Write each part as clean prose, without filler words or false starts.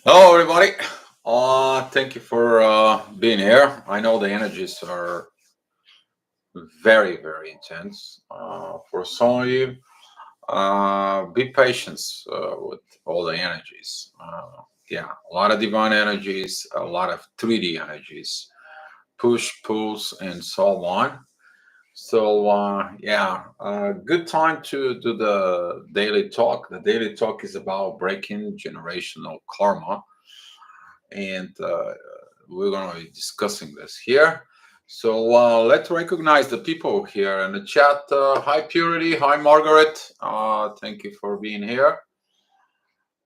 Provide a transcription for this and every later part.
Hello, everybody. Thank you for being here. I know the energies are very, very intense. For some of you, be patient with all the energies. Yeah, a lot of divine energies, a lot of 3D energies, push, pulls, and so on. So, yeah, good time to do the daily talk. The daily talk is about breaking generational karma, and we're going to be discussing this here. So let's recognize the people here in the chat. Hi, Purity. Hi, Margaret. Thank you for being here.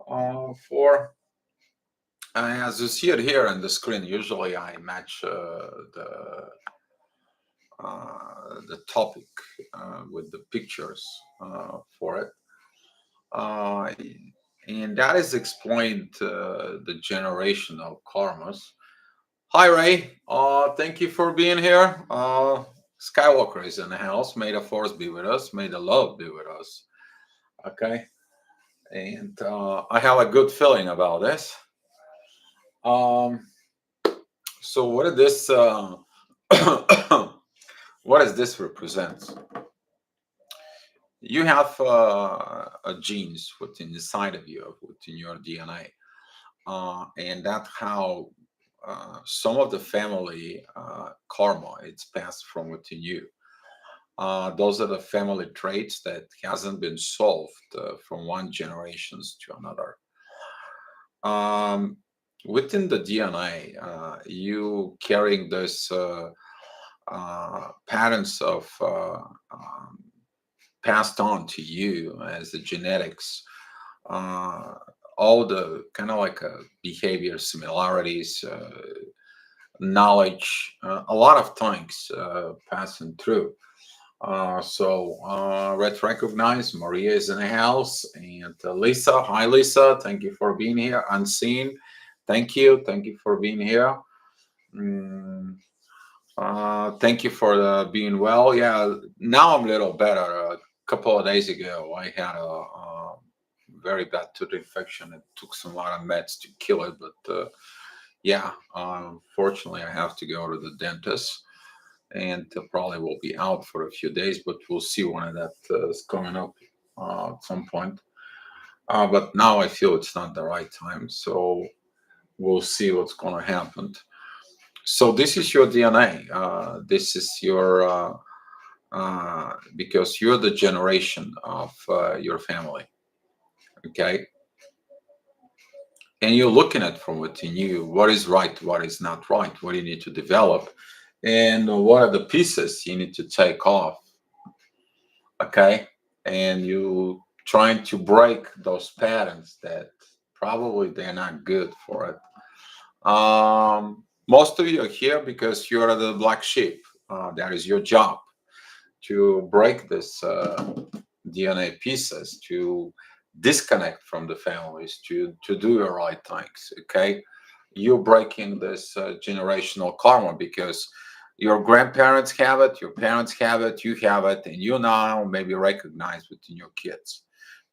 For As you see it here on the screen, usually I match the topic with the pictures for it. Uh, and that is explained the generational karmas. Hi, Ray. Thank you for being here. Skywalker is in the house. May the force be with us. May the love be with us. Okay. And I have a good feeling about this. Um, so what did this? What does this represent? You have a genes within inside of you, within your DNA, and that's how some of the family karma it's passed from within you. Those are the family traits that hasn't been solved from one generations to another. Um, Within the DNA, you carrying this patterns of passed on to you as the genetics, uh, all the kind of like behavior similarities, knowledge, a lot of things passing through. Let's recognize Maria is in the house, and Lisa. Hi, Lisa. Thank you for being here. Unseen. Thank you. Thank you for being here. Mm, thank you for being well. Yeah, now I'm a little better. A couple of days ago, I had a very bad tooth infection. It took some lot of meds to kill it, but yeah, fortunately, I have to go to the dentist and probably will be out for a few days, but we'll see when that is coming up at some point. But now I feel it's not the right time, so we'll see what's going to happen. So this is your DNA. This is your because you're the generation of your family. Okay, and you're looking at from within you what is right, what is not right, what you need to develop, and what are the pieces you need to take off. Okay, and you trying to break those patterns that probably they're not good for it. Most of you are here because you're the black sheep. That is your job to break this DNA pieces, to disconnect from the families, to do your right things. Okay, you're breaking this generational karma because your grandparents have it, your parents have it, you have it, and you now maybe recognize within your kids,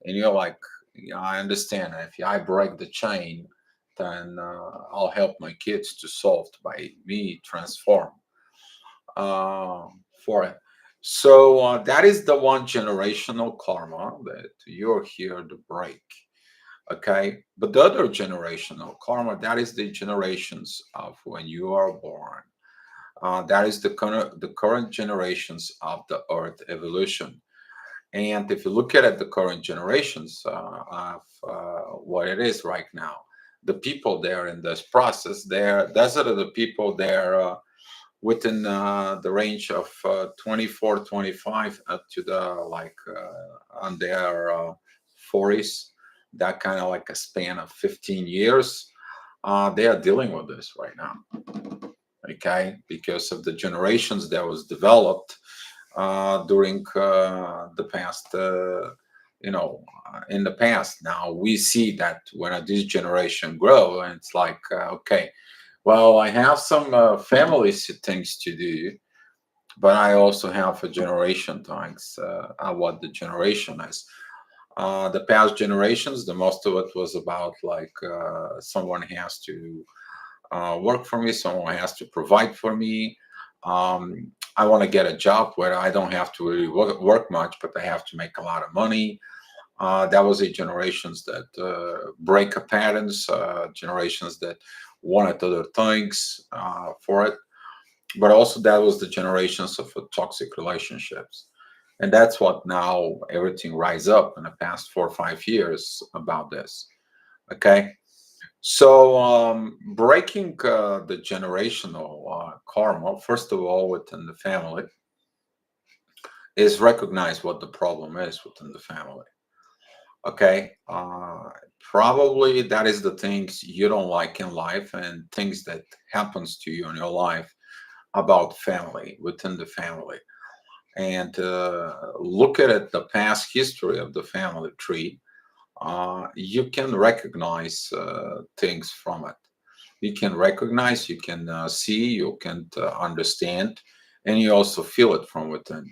and you're like, yeah, I understand. If I break the chain, then I'll help my kids to solve by me transform uh, for it. So that is the one generational karma that you're here to break. Okay, but the other generational karma, that is the generations of when you are born. That is the current generations of the earth evolution. And if you look at it, the current generations of what it is right now, the people there in this process, there, those are the people there within the range of 24, 25 up to the like on their 40s, that kind of like a span of 15 years. They are dealing with this right now, okay, because of the generations that was developed during the past, in the past. Now we see that when this generation grow, and it's like, okay, well, I have some family things to do, but I also have a generation things, what the generation is. The past generations, the most of it was about like someone has to work for me, someone has to provide for me. I want to get a job where I don't have to really work much, but I have to make a lot of money. That was the generations that break patterns, generations that wanted other things for it. But also that was the generations of toxic relationships. And that's what now everything rise up in the past 4 or 5 years about this. Okay. So breaking the generational karma, first of all, within the family, is recognize what the problem is within the family. Okay. Probably that is the things you don't like in life and things that happens to you in your life about family within the family, and look at it, the past history of the family tree. You can recognize things from it. You can recognize, you can see, you can understand, and you also feel it from within,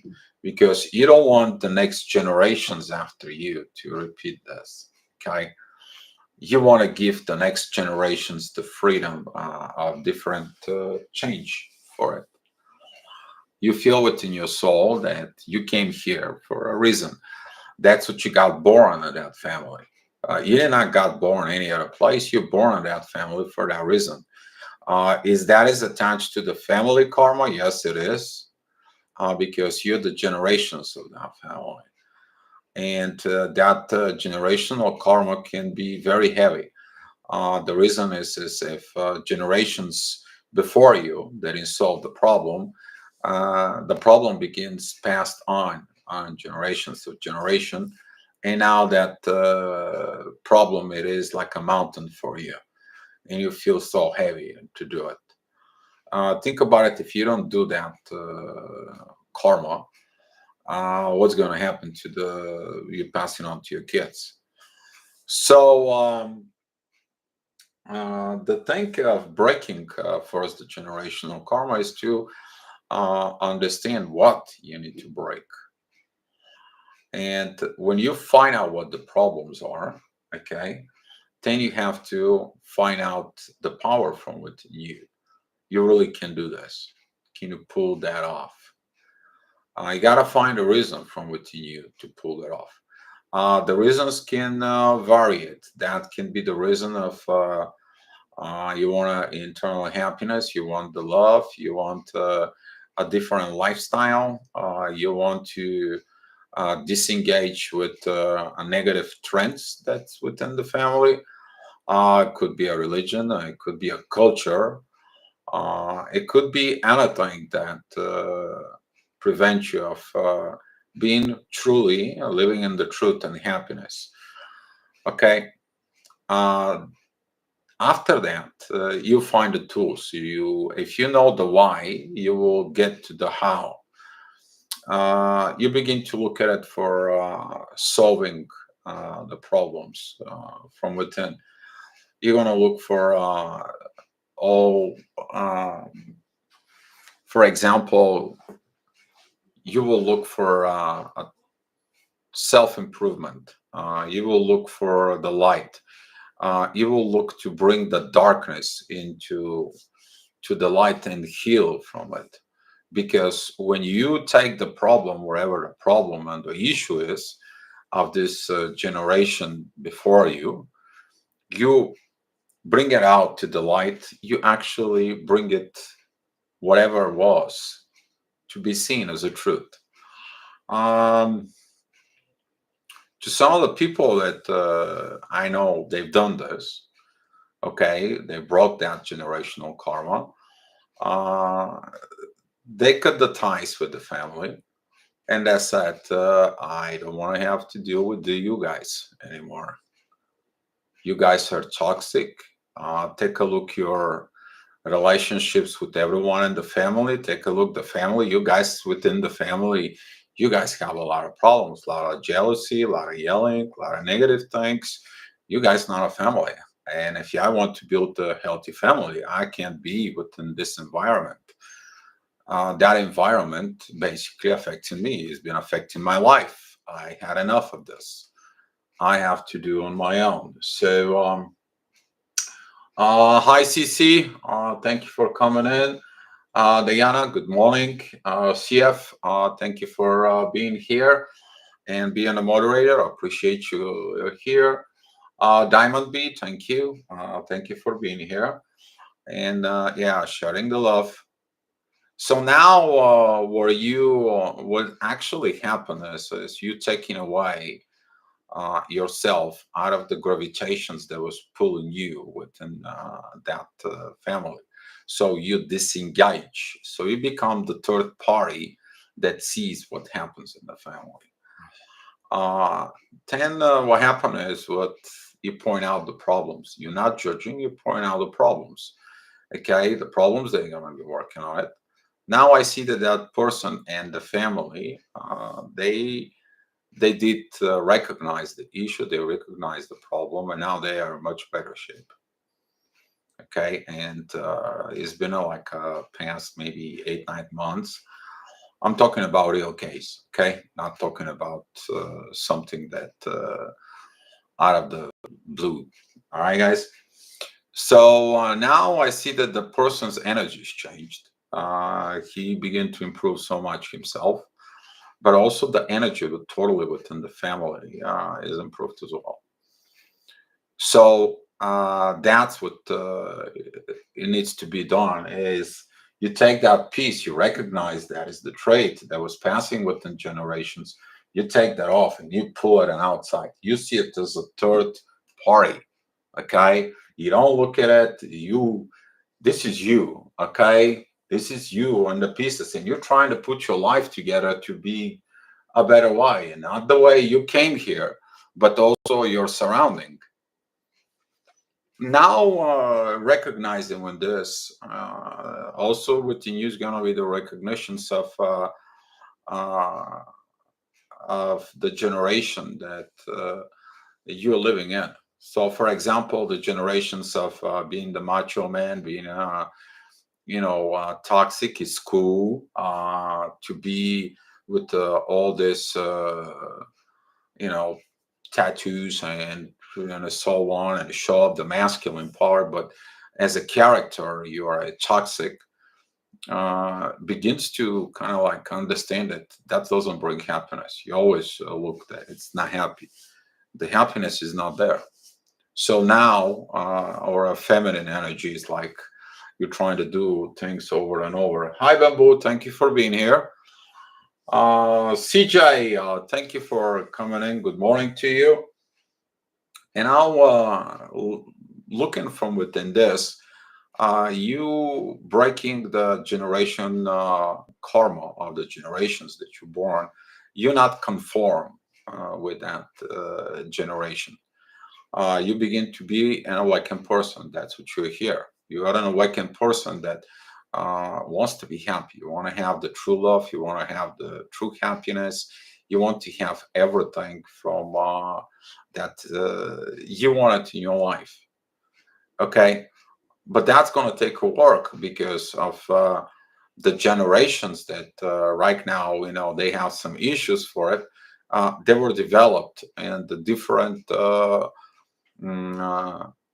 because you don't want the next generations after you to repeat this. Okay, you want to give the next generations the freedom of different change for it. You feel within your soul that you came here for a reason. That's what you got born in that family. You did not got born any other place. You're born in that family for that reason. Is that is attached to the family karma? Yes, it is, because you're the generations of that family, and that generational karma can be very heavy. The reason is if generations before you that didn't solve the problem begins passed on generations of generation, and now that problem it is like a mountain for you, and you feel so heavy to do it. Think about it. If you don't do that karma, what's going to happen to the you passing on to your kids? So the thing of breaking for us the generational karma is to understand what you need to break. And when you find out what the problems are, okay, then you have to find out the power from within you. You really can do this. Can you pull that off? You got to find a reason from within you to pull that off. The reasons can vary. It that can be the reason of you want internal happiness, you want the love, you want a different lifestyle, you want to disengage with a negative trends that's within the family. It could be a religion, it could be a culture, it could be anything that prevents you of being truly living in the truth and happiness. Okay. Uh, After that, you find the tools. You, if you know the why, you will get to the how. You begin to look at it for solving the problems from within. You're going to look for all, for example, you will look for a self improvement. You will look for the light. You will look to bring the darkness into to the light and heal from it. Because when you take the problem, wherever the problem and the issue is of this generation before you, you bring it out to the light. You actually bring it, whatever it was, to be seen as a truth. Um, to some of the people that I know, they've done this. Okay, they broke that generational karma. Uh, they cut the ties with the family, and they said, I don't want to have to deal with you guys anymore. You guys are toxic. Take a look your relationships with everyone in the family. Take a look the family. You guys within the family, you guys have a lot of problems, a lot of jealousy, a lot of yelling, a lot of negative things. You guys not a family. And if I want to build a healthy family, I can't be within this environment. That environment basically affecting me. It's been affecting my life. I had enough of this. I have to do on my own. So, hi, CC. Thank you for coming in. Diana, good morning. CF, thank you for being here and being a moderator. I appreciate you here. Diamond B, thank you. Thank you for being here. And yeah, sharing the love. So now, what actually happened is you taking away yourself out of the gravitations that was pulling you within that family. So you disengage. So you become the third party that sees what happens in the family. Uh, then what happened is what you point out the problems. You're not judging. You point out the problems. Okay, the problems they're going to be working on it. Now I see that that person and the family, they did recognize the issue, they recognize the problem, and now they are in much better shape. Okay, and it's been like past maybe 8 9 months. I'm talking about real case. Okay, not talking about something that out of the blue. All right, guys. So now I see that the person's energy's changed. He began to improve so much himself, but also the energy totally within the family is improved as well. So that's what it needs to be done is you take that piece, you recognize that is the trait that was passing within generations, you take that off and you pull it on outside. You see it as a third party. Okay, you don't look at it, you, this is you. Okay, this is you and the pieces, and you're trying to put your life together to be a better way, and not the way you came here, but also your surrounding. Now, recognizing when this, also within you is going to be the recognitions uh, of the generation that you're living in. So, for example, the generations of being the macho man, being toxic is cool. To be with all this, you know, tattoos and so on, and show up the masculine part, but as a character, you are a toxic. Begins to kind of like understand that that doesn't bring happiness. You always look that it's not happy. The happiness is not there. So now, our feminine energy is like you're trying to do things over and over. Hi, Bamboo. Thank you for being here. CJ, thank you for coming in. Good morning to you. And now, looking from within this, you breaking the generation karma of the generations that you're born, you not conform with that generation. You begin to be an awakened person. That's what you're here. You are an awakened person that wants to be happy. You want to have the true love. You want to have the true happiness. You want to have everything from that you want it in your life. Okay, but that's going to take a work because of the generations that right now, they have some issues for it. They were developed and the different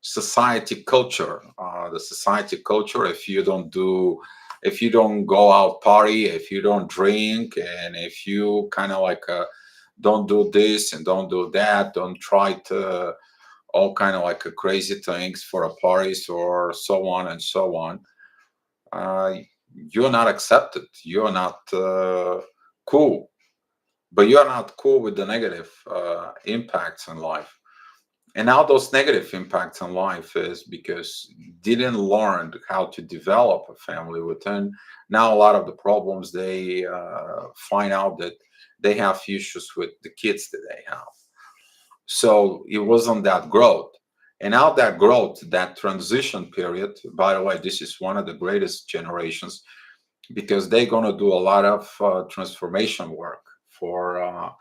society culture. The society culture, if you don't go out party, if you don't drink, and if you kind of like don't do this and don't do that, don't try to all kind of like crazy things for a parties or so on and so on. Uh, you're not accepted. You're not cool. But you're not cool with the negative impacts in life. And now those negative impacts on life is because you didn't learn how to develop a family within. Now a lot of the problems they find out that they have issues with the kids that they have. So it wasn't that growth. And now that growth, that transition period, by the way, this is one of the greatest generations because they're going to do a lot of transformation work for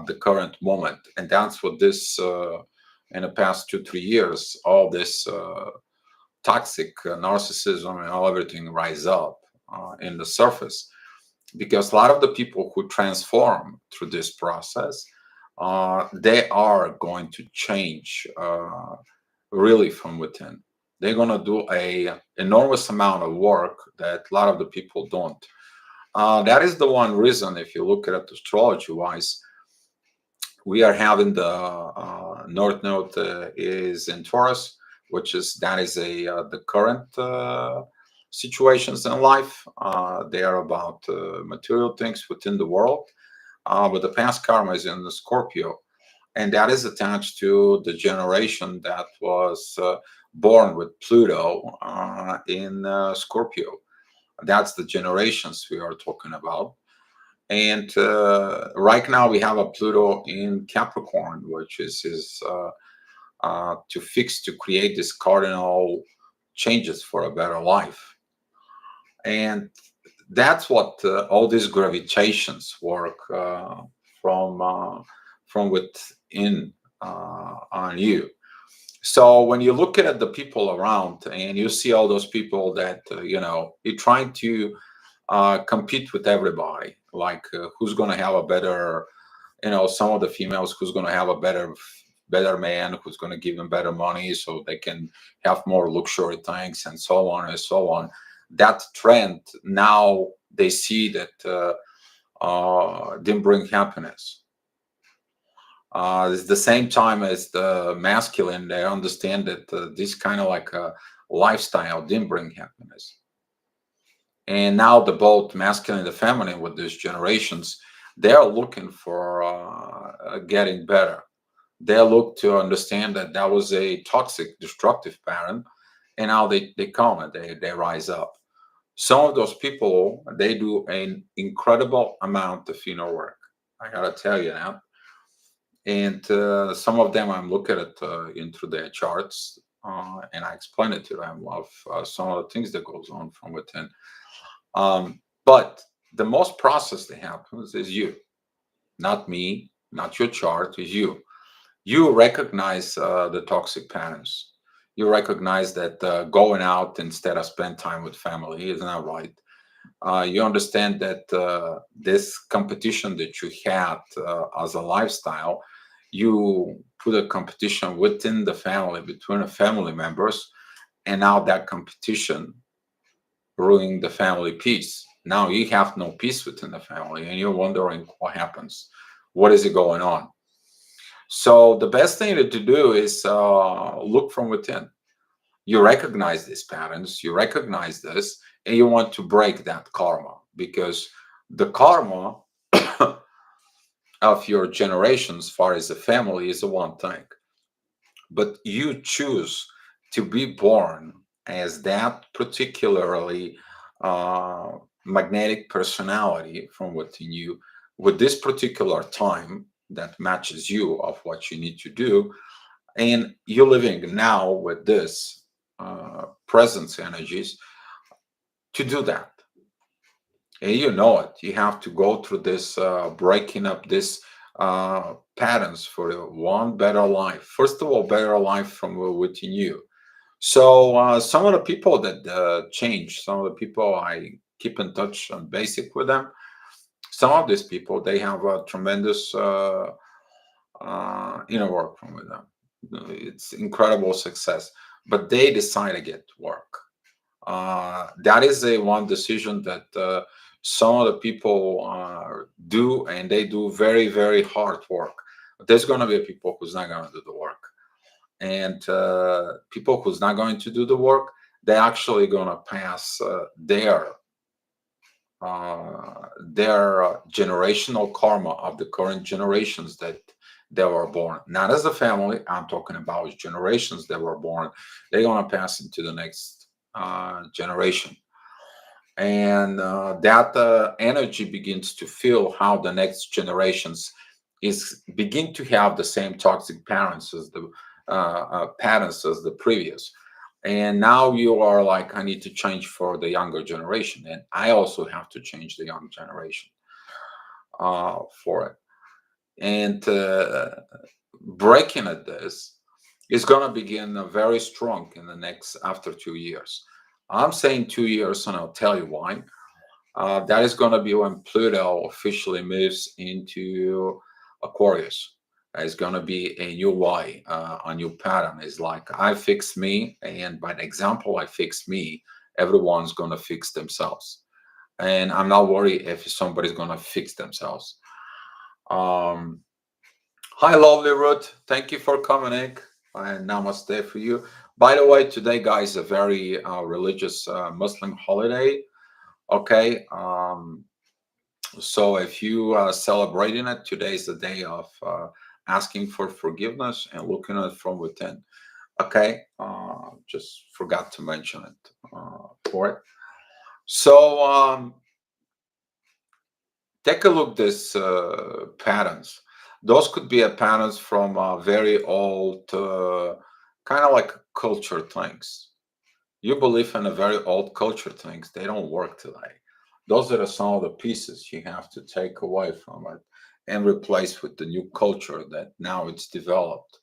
the current moment. And that's what this, in the past 2 3 years, all this toxic narcissism and all everything rise up in the surface. Because a lot of the people who transform through this process they are going to change really from within. They're going to do a enormous amount of work that a lot of the people don't. That is the one reason, if you look at it astrology wise, we are having the North Node is in Taurus, which is that is a the current situations in life. They are about material things within the world, but the past karma is in the Scorpio, and that is attached to the generation that was born with Pluto in Scorpio. That's the generations we are talking about. And right now we have a Pluto in Capricorn, which is to fix to create this cardinal changes for a better life. And that's what all these gravitations work from from within on you. So when you look at the people around and you see all those people that you're trying to compete with everybody, like who's going to have a better, some of the females who's going to have a better man who's going to give them better money so they can have more luxury things and so on and so on. That trend now they see that didn't bring happiness. It's the same time as the masculine. They understand that this kind of like a lifestyle didn't bring happiness. And now the both masculine and the feminine with these generations, they're looking for getting better. They look to understand that that was a toxic, destructive pattern, and now they come and they rise up. Some of those people they do an incredible amount of inner work. I gotta tell you that. And some of them I'm looking at into their charts, and I explain it to them of some of the things that goes on from within. But the most process that happens is you, not me, not your chart, is you. You recognize the toxic patterns. You recognize that going out instead of spend time with family is not right. You understand that this competition that you had as a lifestyle, you put a competition within the family, between the family members, and now that competition ruining the family peace. Now you have no peace within the family, and you're wondering what happens. What is it going on? So the best thing to do is look from within. You recognize these patterns, you recognize this, and you want to break that karma because the karma of your generation, as far as the family, is the one thing. But you choose to be born as that particularly uh, magnetic personality from within you with this particular time that matches you of what you need to do, and you're living now with this presence energies to do that. And you know it. You have to go through this breaking up this patterns for one better life. First of all, better life from within you. So some of the people that change, some of the people I keep in touch on basic with them. Some of these people they have a tremendous inner work from with them. It's incredible success, but they decide to get to work. That is a one decision that some of the people do, and they do very, very hard work. But there's going to be people who's not going to do the work, and people who's not going to do the work, they're actually going to pass their generational karma of the current generations that they were born. Not as a family, I'm talking about generations that were born. They're going to pass into the next generation. And that energy begins to feel how the next generations is begin to have the same toxic patterns as the previous. And now you are like, I need to change for the younger generation, and I also have to change the young generation for it. And breaking at this is going to begin very strong in the next after 2 years. I'm saying 2 years, and I'll tell you why. That is going to be when Pluto officially moves into Aquarius. It's going to be a new way, a new pattern. It's like I fix me, and by the example I fix me, everyone's going to fix themselves. And I'm not worried if somebody's going to fix themselves. Um, Hi, lovely Ruth. Thank you for coming in. And namaste for you. By the way, today, guys, a very religious Muslim holiday. Okay. So if you are celebrating it, today is the day of asking for forgiveness and looking at it from within. Okay. Just forgot to mention it for it. So take a look this patterns. Those could be a patterns from very old, kind of like culture things. You believe in a very old culture things. They don't work today. Those are some of the pieces you have to take away from it and replace with the new culture that now it's developed.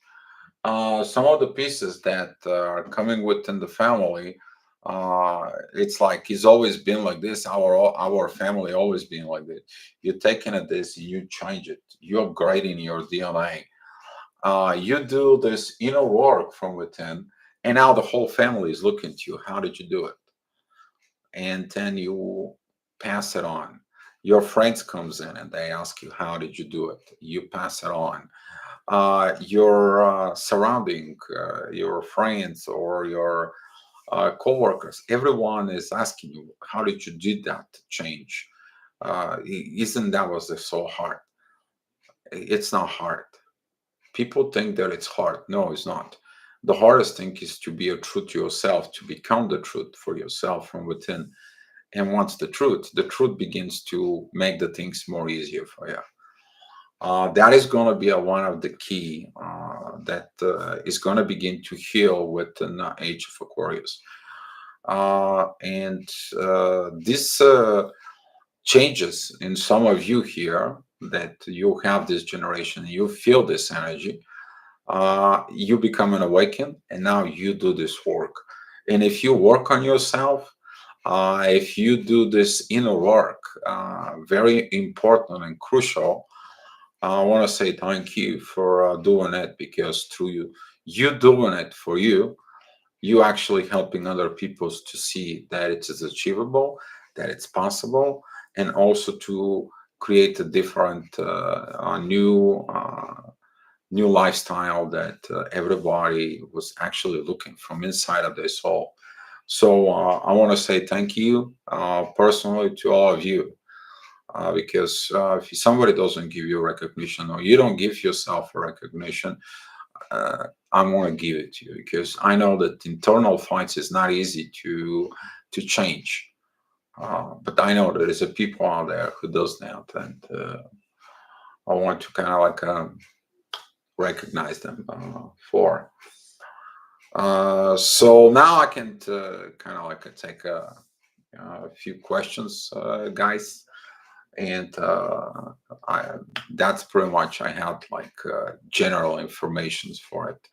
Some of the pieces that are coming within the family, it's like he's always been like this. Our family always been like this. You're taking it this, you change it. You're upgrading your DNA. You do this inner work from within, and now the whole family is looking to you. How did you do it? And then you pass it on. Your friends comes in and they ask you, how did you do it? You pass it on. Your surrounding, your friends or your co-workers, everyone is asking you, how did you do that change? Isn't that was so hard? It's not hard. People think that it's hard. No, it's not. The hardest thing is to be a truth to yourself, to become the truth for yourself from within. And once the truth begins to make the things more easier for you. That is going to be one of the key that is going to begin to heal with the age of Aquarius. And this changes in some of you here that you have this generation, you feel this energy, you become an awakened, and now you do this work. And if you work on yourself, if you do this inner work, very important and crucial, I want to say thank you for doing it because through you doing it for you actually helping other people to see that it is achievable, that it's possible, and also to create a different, new lifestyle that everybody was actually looking from inside of their soul. So I want to say thank you personally to all of you because if somebody doesn't give you recognition or you don't give yourself a recognition, I'm going to give it to you because I know that internal fights is not easy to change. But I know there is a people out there who does that, and I want to kind of like recognize them for. So now I can kind of like take a few questions, guys, and that's pretty much I have like general informations for it.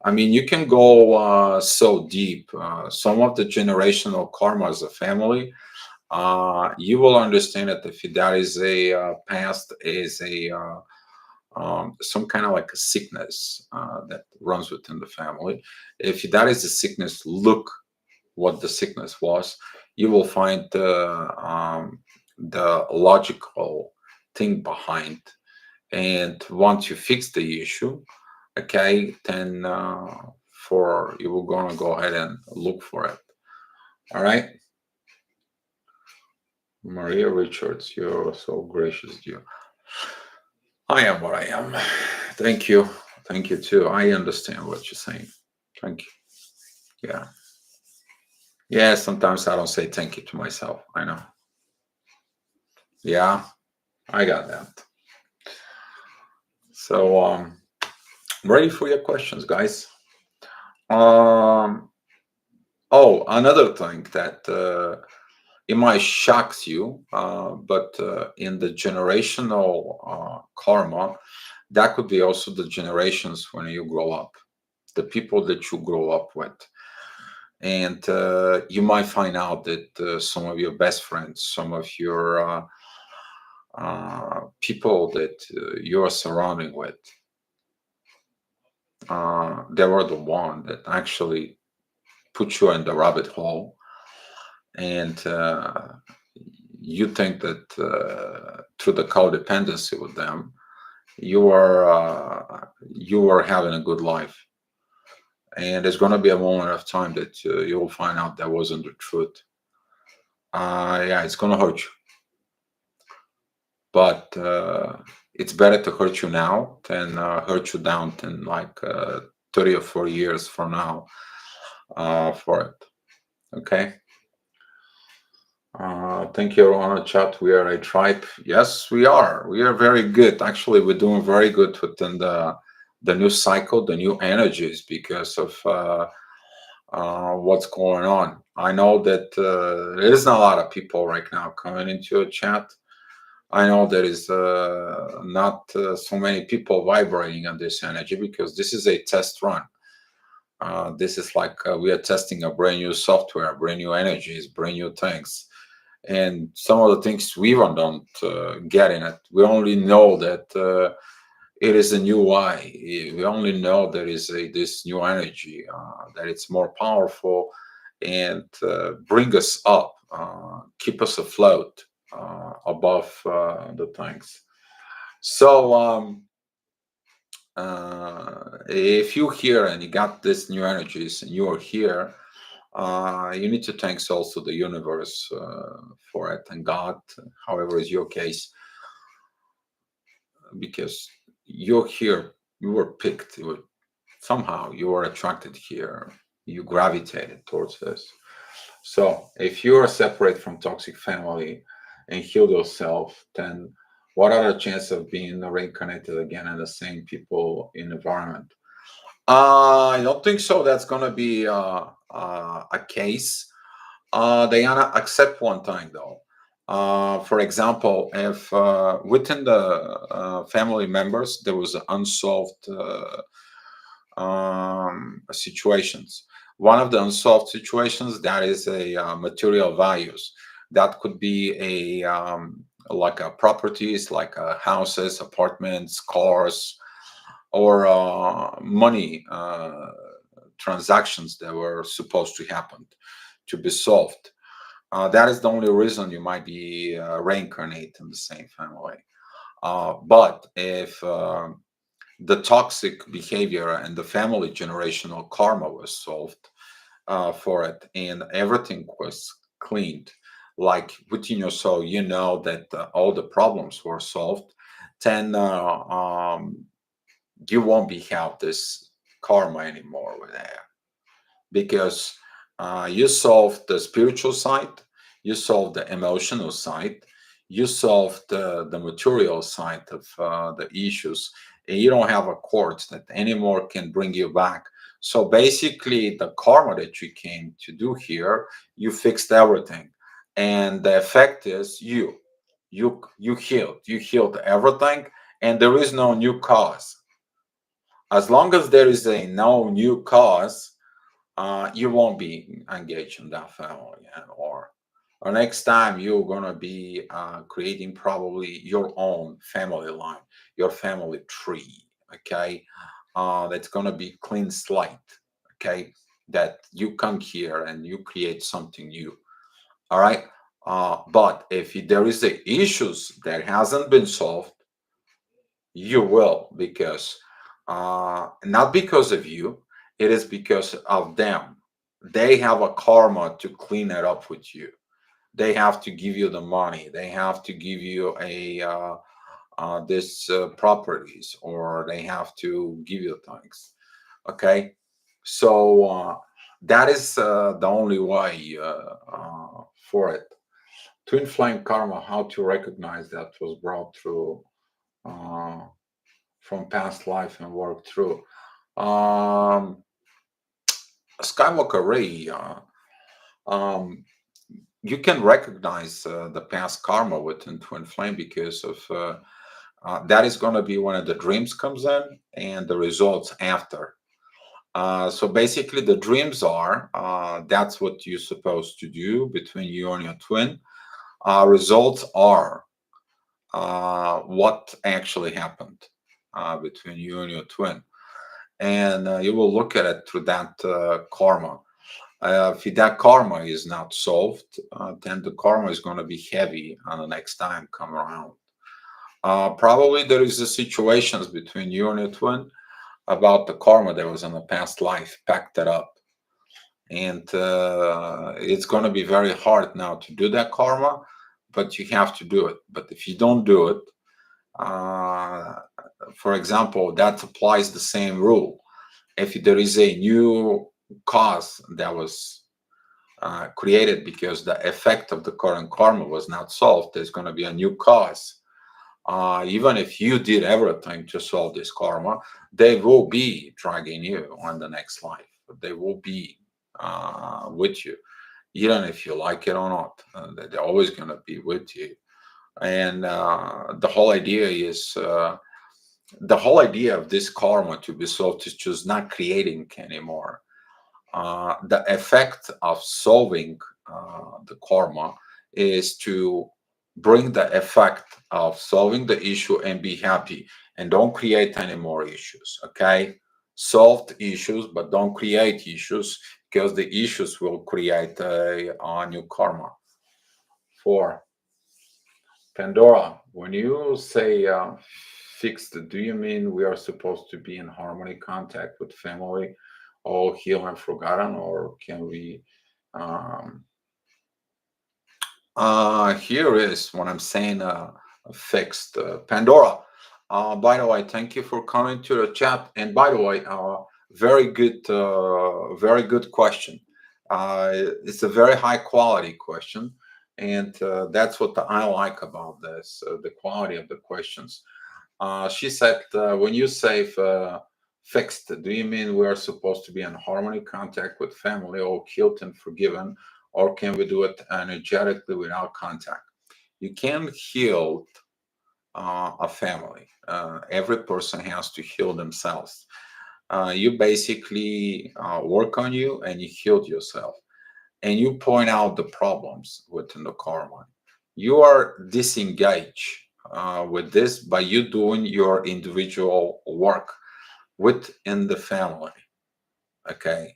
I mean, you can go so deep. Some of the generational karma as a family, you will understand that if that is a past is a some kind of like a sickness that runs within the family. If that is a sickness, look what the sickness was. You will find the logical thing behind. And once you fix the issue, okay, then for you will gonna go ahead and look for it. All right, Maria Richards, you're so gracious, dear. I am what I am. Thank you. Thank you too. I understand what you're saying. Thank you. Yeah. Yeah, sometimes I don't say thank you to myself. I know. Yeah, I got that. So I'm ready for your questions, guys. Um oh, another thing that it might shocks you, but in the generational karma, that could be also the generations when you grow up, the people that you grow up with. And you might find out that some of your best friends, some of your people that you are surrounding with, they were the one that actually put you in the rabbit hole, and you think that through the codependency with them, you are having a good life, and there's going to be a moment of time that you'll find out that wasn't the truth. Yeah, it's going to hurt you, but it's better to hurt you now than hurt you down than like 30 or 40 years from now for it. Okay. Thank you, everyone in the chat. We are a tribe. Yes, we are. We are very good. Actually, we're doing very good within the new cycle, the new energies because of what's going on. I know that there isn't a lot of people right now coming into a chat. I know there is not so many people vibrating on this energy because this is a test run. This is like we are testing a brand new software, brand new energies, brand new things. And some of the things we even don't get in it. We only know that it is a new why. We only know there is this new energy, that it's more powerful and bring us up, keep us afloat above the things. So if you here and you got this new energies and you are here, you need to thank also the universe for it and God, however is your case, because you're here, you were picked, somehow you were attracted here, you gravitated towards this. So if you are separate from toxic family and heal yourself, then what are the chances of being reincarnated again in the same people in environment? I don't think so. That's gonna be a case. They gonna accept one thing though. For example, if within the family members there was unsolved situations. One of the unsolved situations that is a material values. That could be a like a properties, like houses, apartments, cars, or money transactions that were supposed to happen to be solved. That is the only reason you might be reincarnate in the same family. But if the toxic behavior and the family generational karma was solved for it and everything was cleaned, like within your soul, you know that all the problems were solved, then you won't be have this karma anymore with that because you solved the spiritual side, you solved the emotional side, you solved the material side of the issues, and you don't have a court that anymore can bring you back. So basically, the karma that you came to do here, you fixed everything, and the effect is you healed everything, and there is no new cause. As long as there is a no new cause, you won't be engaged in that family anymore. Or next time you're gonna be creating probably your own family line, your family tree. Okay, that's gonna be clean slate. Okay, that you come here and you create something new. All right. But if there is a issues that hasn't been solved, you will, because not because of you, it is because of them. They have a karma to clean it up with you. They have to give you the money. They have to give you a this properties, or they have to give you things. Okay, so that is the only way for it. Twin flame karma. How to recognize that was brought through. Uh, from past life and work through. Um, Skywalker Ray, um, you can recognize the past karma within Twin Flame because of that is going to be when the dreams comes in and the results after. So basically, the dreams are that's what you're supposed to do between you and your twin. Results are what actually happened between you and your twin. and you will look at it through that karma. If that karma is not solved, then the karma is going to be heavy on the next time come around. Probably there is a situations between you and your twin about the karma that was in the past life, pack that up. And it's going to be very hard now to do that karma, but you have to do it. But if you don't do it, uh, for example, that applies the same rule. If there is a new cause that was created because the effect of the current karma was not solved, there's going to be a new cause. Even if you did everything to solve this karma, they will be dragging you on the next life. They will be with you, even if you like it or not. They're always going to be with you. And the whole idea of this karma to be solved is just not creating anymore. The effect of solving the karma is to bring the effect of solving the issue and be happy and don't create any more issues. Okay, solve the issues but don't create issues, because the issues will create a new karma. For Pandora, when you say fixed, do you mean we are supposed to be in harmony contact with family, all healed and forgotten, or can we? Um, Here is what I'm saying. Fixed. Pandora. By the way, thank you for coming to the chat. And by the way, very good question. It's a very high quality question, and that's what I like about this, the quality of the questions. She said, when you say fixed, do you mean we are supposed to be in harmony contact with family, or healed and forgiven, or can we do it energetically without contact? You can heal a family. Every person has to heal themselves. You basically work on you and you heal yourself, and you point out the problems within the karma. You are disengaged with this by you doing your individual work within the family. Okay,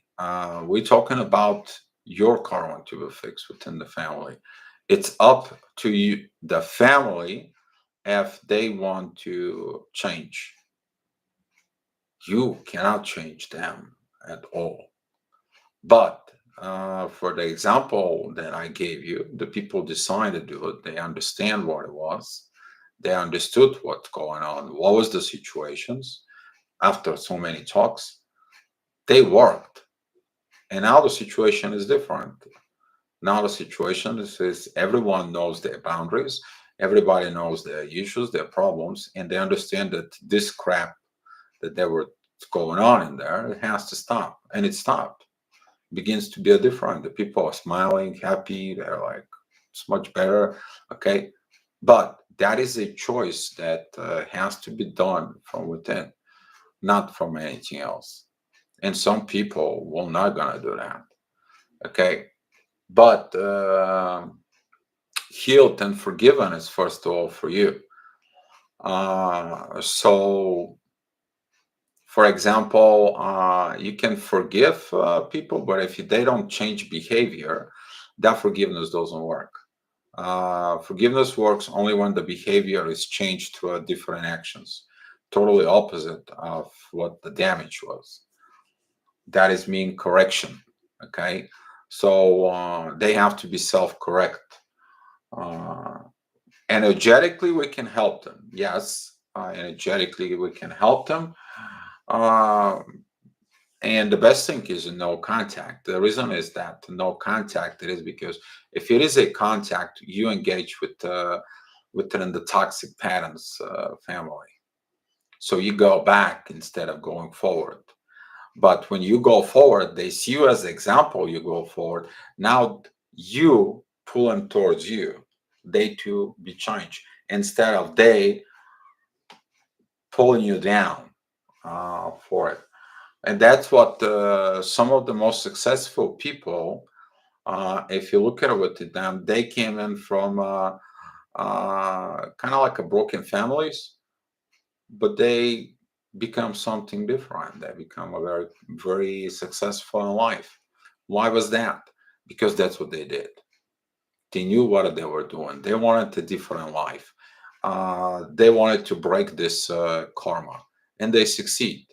we're talking about your karma to be fixed within the family. It's up to you, the family, if they want to change. You cannot change them at all. But for the example that I gave you, the people decided to do it. They understand what it was. They understood what's going on. What was the situations? After so many talks, they worked. And now the situation is different. Now the situation is everyone knows their boundaries. Everybody knows their issues, their problems, and they understand that this crap that they were going on in there, it has to stop. And it stopped. Begins to be a different. The people are smiling, happy. They're like, it's much better. Okay. But that is a choice that has to be done from within, not from anything else. And some people will not gonna do that. Okay. But healed and forgiven is first of all for you. So for example, you can forgive people, but if they don't change behavior, that forgiveness doesn't work. Forgiveness works only when the behavior is changed to different actions, totally opposite of what the damage was. That is mean correction. Okay, so they have to be self-correct. Uh, Energetically, we can help them. Yes, energetically, we can help them. Uh, And the best thing is no contact. The reason is that no contact it is because if it is a contact, you engage within the toxic patterns family. So you go back instead of going forward. But when you go forward, they see you as example. You go forward. Now you pull them towards you. They too be changed instead of they pulling you down for it. And that's what some of the most successful people, if you look at it with them, they came in from kind of like a broken families, but they become something different. They become a very, very successful in life. Why was that? Because that's what they did. They knew what they were doing. They wanted a different life. They wanted to break this karma, and they succeed.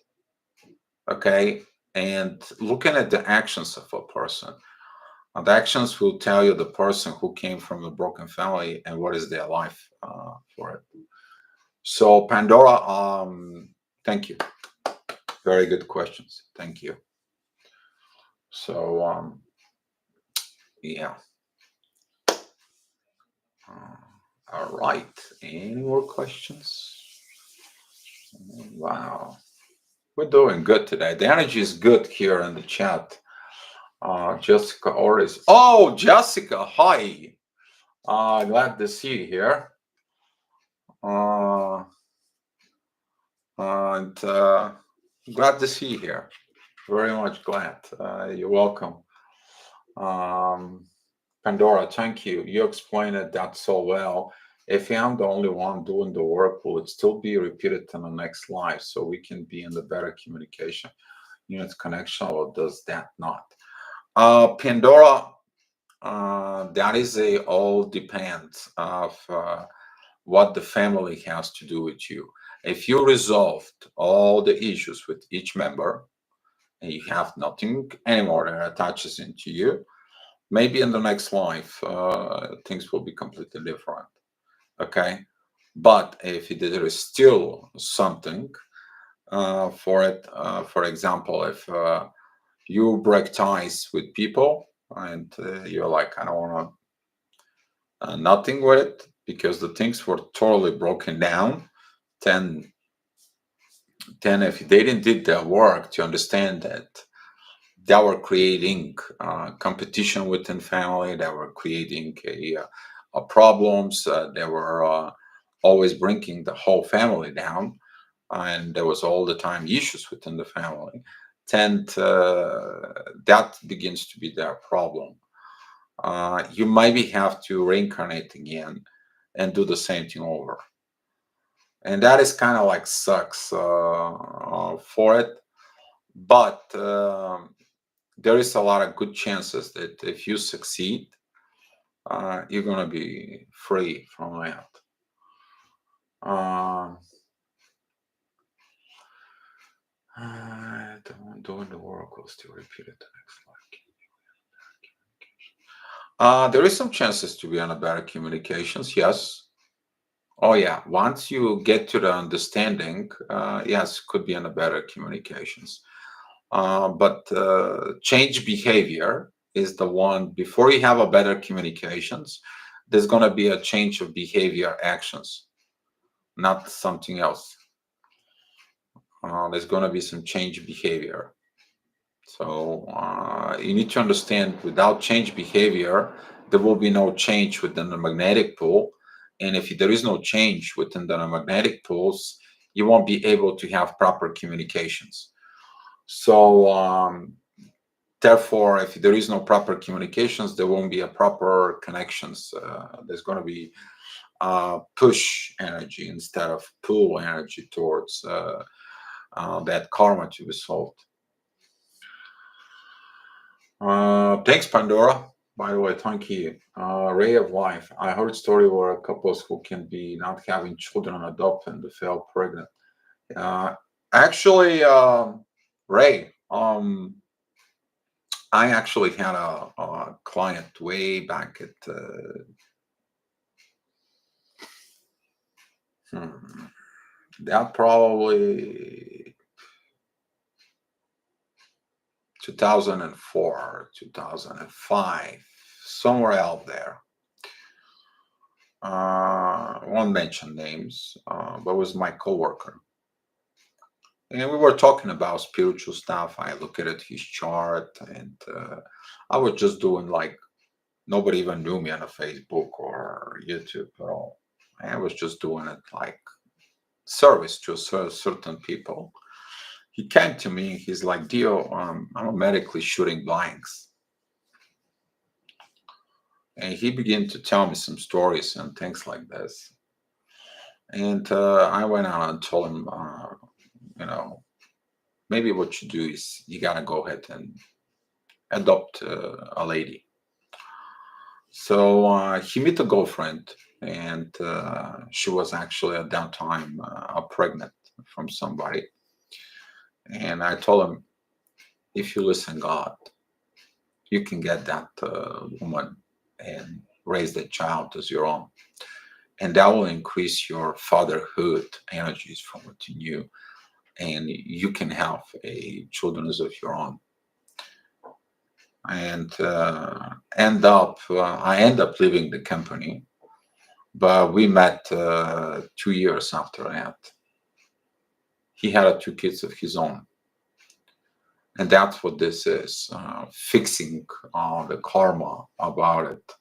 Okay, and looking at the actions of a person, the actions will tell you the person who came from a broken family and what is their life for it. So Pandora, thank you. Very good questions. Thank you. So yeah. Uh, all right. Any more questions? Wow. We're doing good today. The energy is good here in the chat. Jessica Oris. Oh, Jessica, hi. Glad to see you here. Uh, and glad to see you here. Very much glad. You're welcome. Pandora, thank you. You explained it that so well. If I'm the only one doing the work, will it still be repeated in the next life so we can be in the better communication unit connection, or does that not? Pandora, that is a all depends of what the family has to do with you. If you resolved all the issues with each member and you have nothing anymore that attaches into you, maybe in the next life things will be completely different. Okay, but if there is still something for it, for example, if you break ties with people and you're like, I don't want to nothing with it because the things were totally broken down, then if they didn't did their work to understand that they were creating competition within family, they were creating problems, they were always bringing the whole family down, and there was all the time issues within the family, then that begins to be their problem. You maybe have to reincarnate again and do the same thing over, and that is kind of like sucks for it, but there is a lot of good chances that if you succeed, you're gonna be free from that. Uh, doing the work will still repeat it the next life. There is some chances to be on a better communications, yes. Oh yeah, once you get to the understanding, yes, could be on a better communications. But change behavior is the one before you have a better communications. There's going to be a change of behavior actions, not something else. There's going to be some change behavior. So you need to understand without change behavior, there will be no change within the magnetic pool. And if there is no change within the magnetic pools, you won't be able to have proper communications. So therefore, if there is no proper communications, there won't be a proper connections. There's going to be push energy instead of pull energy towards that karma to be solved. Thanks, Pandora. By the way, thank you. Ray of Life. I heard story where couples who can be not having children and adopt and they fell pregnant. Uh, actually, Ray, I actually had a client way back at that probably 2004, 2005, somewhere out there. Won't mention names, but was my coworker. And we were talking about spiritual stuff. I look at his chart, and I was just doing like nobody even knew me on a Facebook or YouTube at all. I was just doing it like service to certain people. He came to me. He's like, Dio, I'm medically shooting blanks. And he began to tell me some stories and things like this. And I went out and told him you know, maybe what you do is you gotta go ahead and adopt a lady. So he met a girlfriend, and she was actually at that time pregnant from somebody. And I told him, if you listen God, you can get that woman and raise that child as your own. And that will increase your fatherhood energies from within you. And you can have a children as of your own. And I end up leaving the company, but we met 2 years after that. He had two kids of his own. And that's what this is, fixing the karma about it,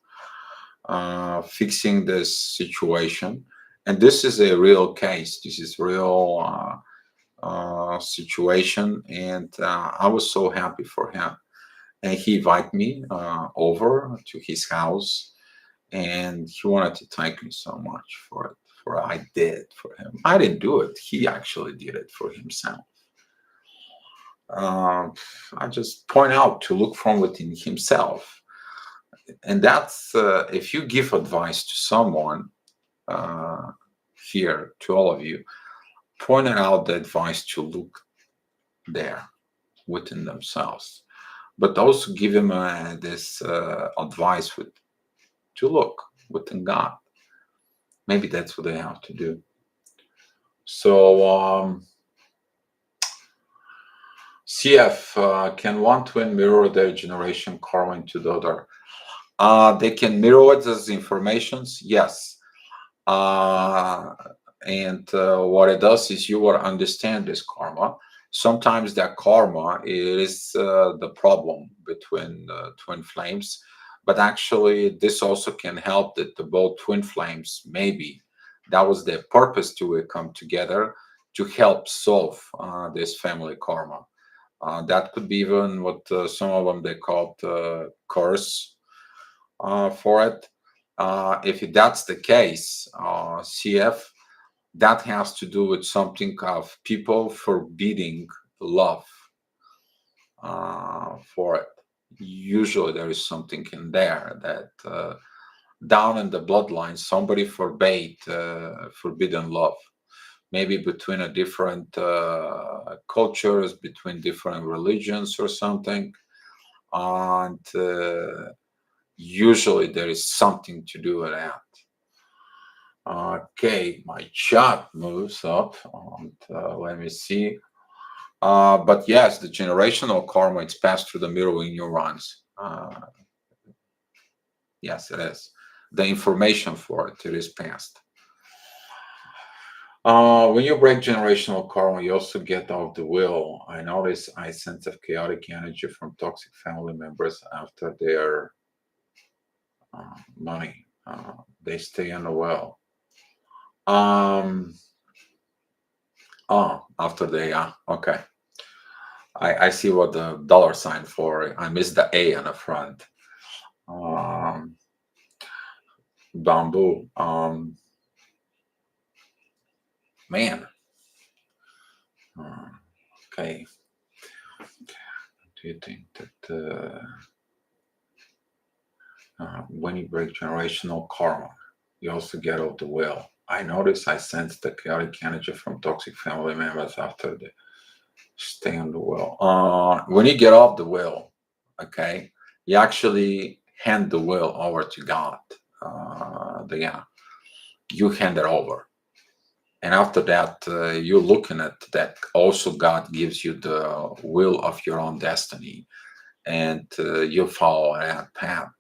fixing this situation. And this is a real case. This is real situation. And I was so happy for him. And he invited me over to his house, and he wanted to thank me so much for it, for what I did for him. I didn't do it. He actually did it for himself. Uh, I just point out to look from within himself. And that's if you give advice to someone uh, here, to all of you, point out the advice to look there within themselves, but also give him this advice to look within God. Maybe that's what they have to do. So, CF, can one twin mirror their generation karma into the other? They can mirror it as informations, yes. Uh, and what it does is you will understand this karma. Sometimes that karma is the problem between twin flames, but actually this also can help that the both twin flames, maybe that was their purpose to come together to help solve this family karma. That could be even what some of them they called curse for it. If that's the case, CF, that has to do with something of people forbidding love for it. Usually there is something in there that down in the bloodline, somebody forbade forbidden love. Maybe between a different cultures, between different religions or something. And usually there is something to do with that. Okay, my chat moves up, and let me see. But yes, the generational karma, it's passed through the mirroring neurons. Yes, it is. The information for it is passed. When you break generational karma, you also get off the will. I notice I sense of chaotic energy from toxic family members after their money. They stay in the well. Oh, after they, okay. I see what the dollar sign for. I missed the A on the front. Bamboo. Man. Okay. Do you think that when you break generational karma, you also get off the will? I notice I sense the chaotic energy from toxic family members after they stay on the will. When you get off the will, okay, you actually hand the will over to God. You hand it over. And after that, you're looking at that. Also, God gives you the will of your own destiny, and you follow that path.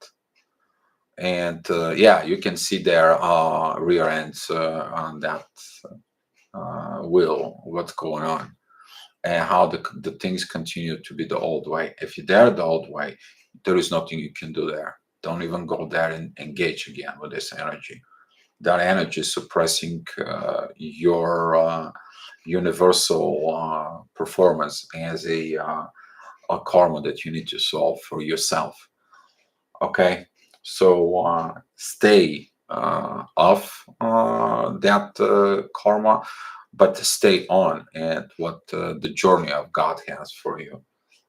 And yeah, you can see their rear ends on that will, what's going on, and how the things continue to be the old way. If you're there the old way, there is nothing you can do there. Don't even go there and engage again with this energy. That energy is suppressing your universal performance as a karma that you need to solve for yourself. Okay, so stay off that karma, but to stay on and what the journey of God has for you.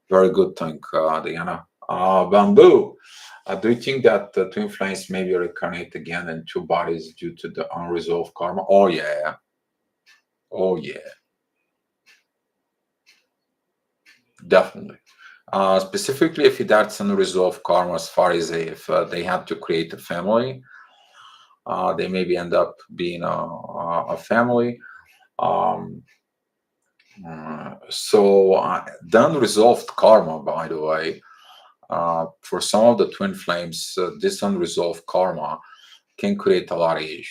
Very good thing, Diana. Bamboo. Do you think that the twin flames maybe reincarnate again in two bodies due to the unresolved karma? Oh yeah, oh yeah, definitely. Specifically, if that's unresolved karma, as far as if they had to create a family, they maybe end up being a family. Um, the unresolved karma, by the way, for some of the twin flames, this unresolved karma can create a lot of issues.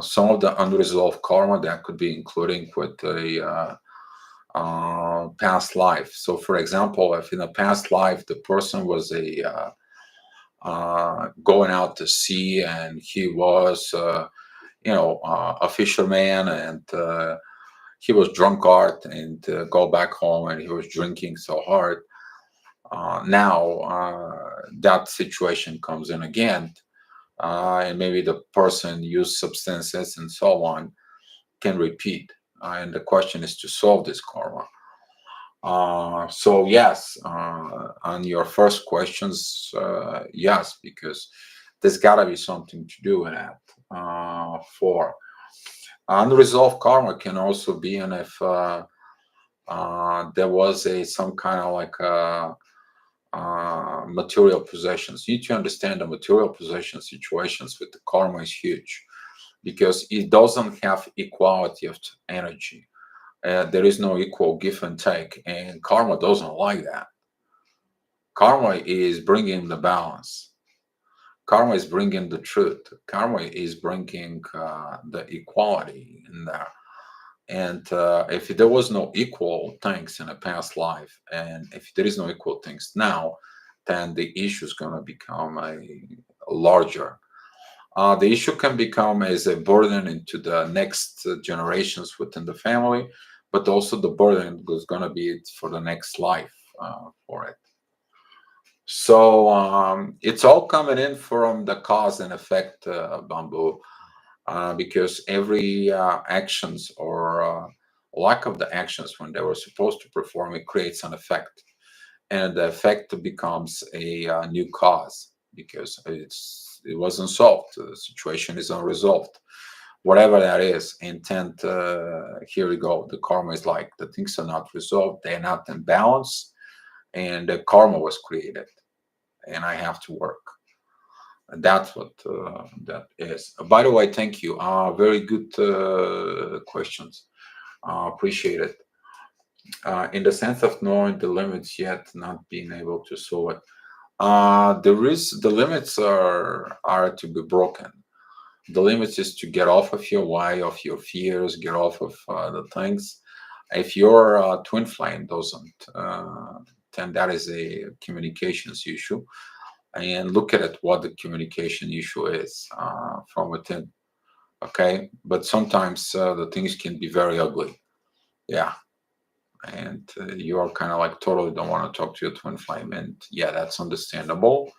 Some of the unresolved karma that could be including with a past life. So, for example, if in a past life the person was a going out to sea and he was, a fisherman and he was drunkard and go back home and he was drinking so hard. Now that situation comes in again, and maybe the person used substances and so on can repeat. And the question is to solve this karma. So yes, on your first questions, yes, because there's got to be something to do in that. For unresolved karma can also be in if there was a some kind of like material possessions. You need to understand the material possession situations with the karma is huge because it doesn't have equality of energy. There is no equal give and take, and karma doesn't like that. Karma is bringing the balance. Karma is bringing the truth. Karma is bringing the equality in there. And if there was no equal things in a past life, and if there is no equal things now, then the issue is going to become a larger. The issue can become as a burden into the next generations within the family, but also the burden is going to be for the next life for it. So it's all coming in from the cause and effect, Bamboo, because every actions or lack of the actions when they were supposed to perform, it creates an effect, and the effect becomes a new cause because it wasn't solved. The situation is unresolved. Whatever that is, intent. Here we go. The karma is like the things are not resolved. They're not in balance, and the karma was created, and I have to work. And that's what that is. By the way, thank you. Very good questions. Appreciate it. In the sense of knowing the limits yet not being able to solve it. There is the limits are to be broken. The limits is to get off of your why, of your fears, get off of the things. If your twin flame doesn't, then that is a communications issue. And look at it, what the communication issue is from within. Okay, but sometimes the things can be very ugly. Yeah, and you are kind of like totally don't want to talk to your twin flame, and yeah, that's understandable.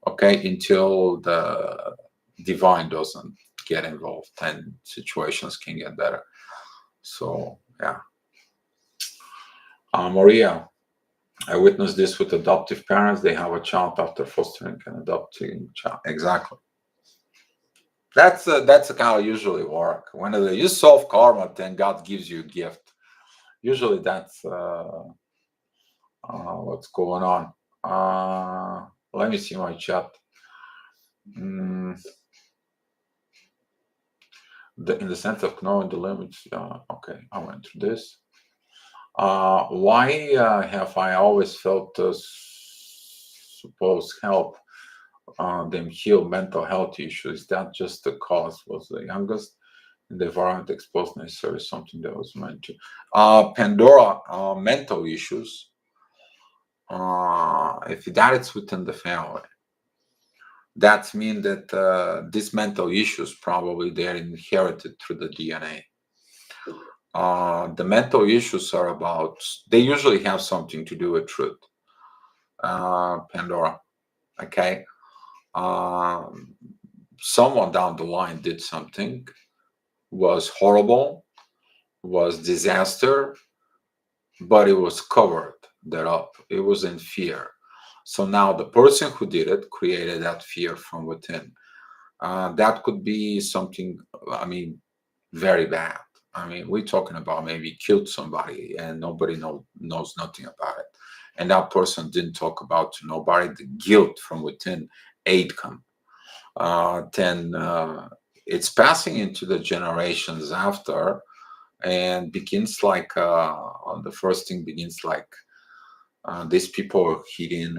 Okay, until the divine doesn't get involved, then situations can get better. So yeah, Maria, I witnessed this with adoptive parents. They have a child after fostering and adopting child. Exactly. That's how it usually work. When you solve karma, then God gives you a gift. Usually, that's what's going on. Let me see my chat. Mm, in the sense of knowing the limits. Okay, I went through this. Why have I always felt supposed help them heal mental health issues? Is that just the cause was the youngest and the environment exposed necessarily something that was meant to? Pandora, mental issues. If that is within the family, that means that these mental issues probably they're inherited through the DNA. The mental issues are about, they usually have something to do with truth. Pandora, okay? Um, Someone down the line did something, was horrible, was disaster, but it was covered that up. It was in fear. So now the person who did it created that fear from within. That could be something, I mean, very bad. I mean, we're talking about maybe killed somebody and nobody knows nothing about it. And that person didn't talk about to nobody the guilt from within ate come. Then it's passing into the generations after and begins like the first thing begins like these people are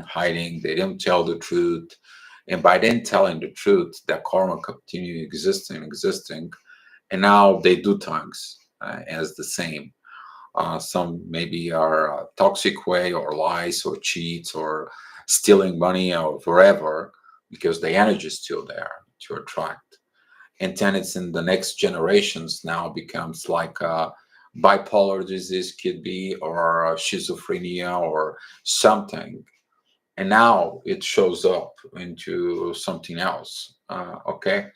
hiding, they don't tell the truth. And by then telling the truth, that karma continue existing, and now they do things as the same. Some maybe are toxic way or lies or cheats or stealing money or whatever, because the energy is still there to attract. And then it's in the next generations now becomes like a bipolar disease could be or schizophrenia or something. And now it shows up into something else. Okay.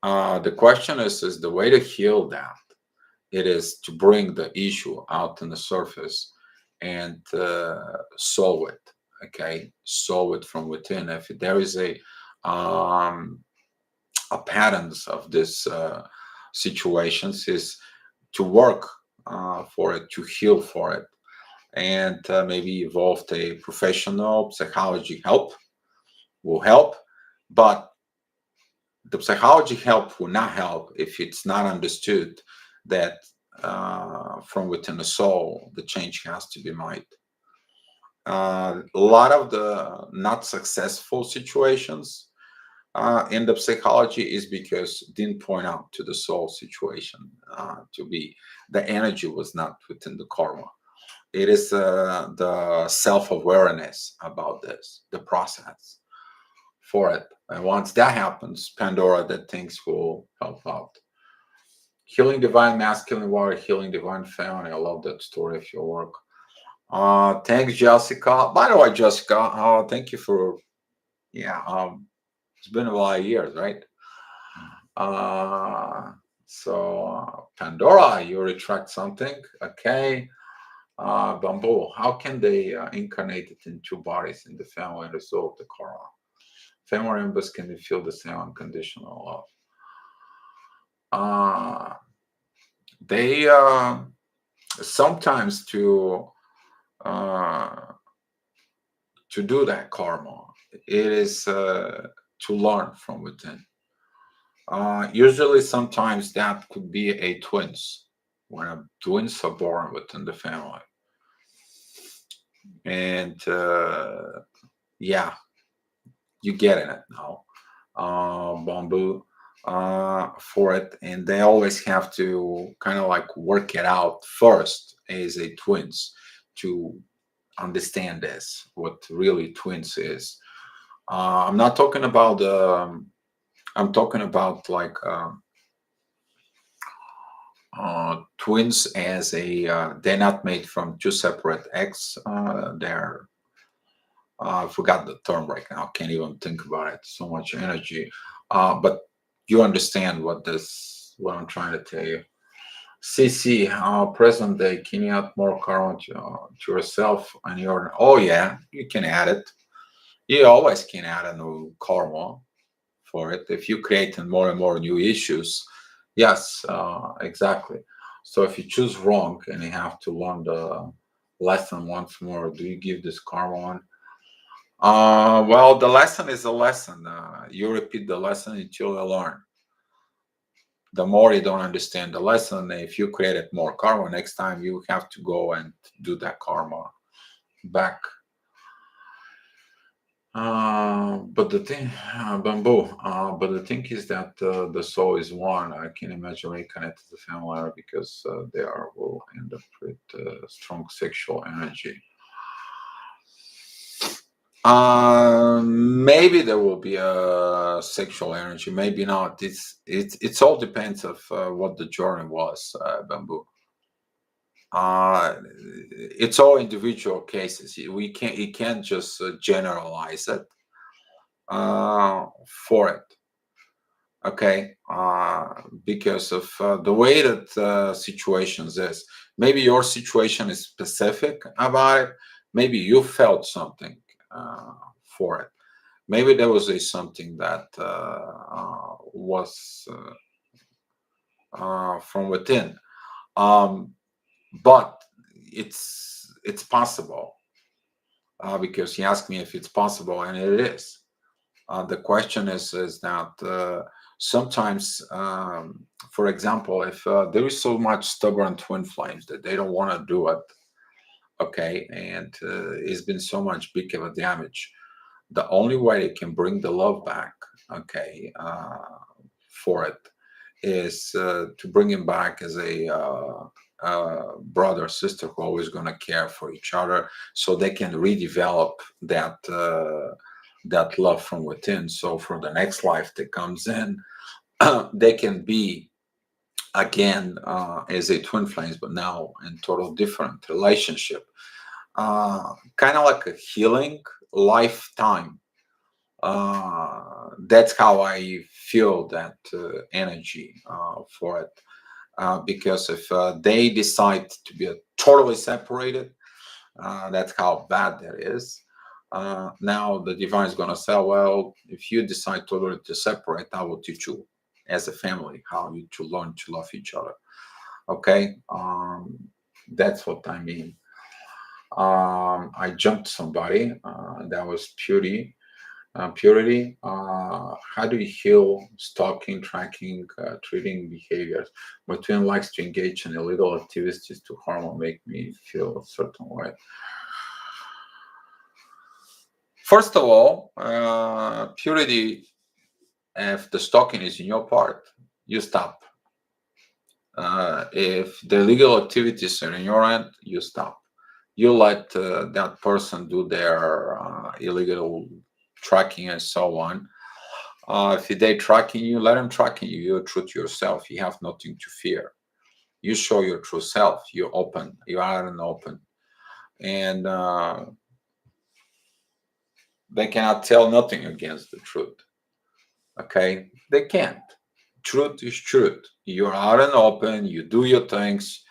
The question is the way to heal that? It is to bring the issue out on the surface and solve it. Okay, solve it from within. If there is um, a patterns of this situations, is to work for it, to heal for it, and maybe evolve a professional psychology help will help, but the psychology help will not help if it's not understood that from within the soul, the change has to be made. A lot of the not successful situations in the psychology is because didn't point out to the soul situation to be the energy was not within the karma. It is the self-awareness about this, the process for it. And once that happens, Pandora, that things will help out. Healing divine masculine water, healing divine feminine. I love that story of your work. Thanks, Jessica. By the way, Jessica, thank you for yeah. It's been a lot of years, right? Uh, Pandora, you retract something, okay? Bamboo, how can they incarnate it in two bodies in the family and resolve the karma? Family members can feel the same unconditional love. Uh, they sometimes uh, to do that karma, it is to learn from within. Usually, sometimes that could be a twins when twins are born within the family, and yeah, you get it now. Bamboo for it, and they always have to kind of like work it out first as a twins to understand this, what really twins is. I'm not talking about I'm talking about like twins as a they're not made from two separate eggs. They're I forgot the term right now. Can't even think about it. So much energy. But you understand what I'm trying to tell you. CC, present day, can you add more current to yourself and your? Oh yeah, you can add it. You always can add a new karma for it if you create more and more new issues. Yes, exactly. So if you choose wrong and you have to learn the lesson once more, do you give this karma one? Well, the lesson is a lesson. You repeat the lesson until you learn. The more you don't understand the lesson, if you created more karma, next time you have to go and do that karma back. But the thing, bamboo. But the thing is that the soul is one. I can imagine reconnect to the family because they are will end up with strong sexual energy. Maybe there will be a sexual energy, maybe not. It's all depends of what the journey was, bamboo. It's all individual cases. We can't you can't just generalize it for it. Okay, because of the way that situations is. Maybe your situation is specific about it. Maybe you felt something uh, for it. Maybe there was a something that was from within. Um, but it's possible because he asked me if it's possible, and it is. The question is that sometimes, for example, if there is so much stubborn twin flames that they don't want to do it, okay, and it's been so much big of a damage, the only way they can bring the love back, okay, for it is to bring him back as a brother or sister who are always going to care for each other, so they can redevelop that love from within. So for the next life that comes in, they can be again as a twin flames, but now in total different relationship. Kind of like a healing lifetime. That's how I feel that energy for it. Because if they decide to be totally separated, that's how bad that is. Now the divine is going to say, well, if you decide totally to separate, I will teach you as a family how you to learn to love each other. Okay, that's what I mean. I jumped somebody. That was purity. How do you heal stalking, tracking, treating behaviors? My twin likes to engage in illegal activities to harm or make me feel a certain way. First of all, purity, if the stalking is in your part, you stop. If the illegal activities are in your end, you stop. You let that person do their illegal tracking and so on. If they tracking you, let them tracking you. You're true to yourself. You have nothing to fear. You show your true self. You're open. You are an open, and they cannot tell nothing against the truth. Okay, they can't. Truth is truth. You're out and open. You do your things.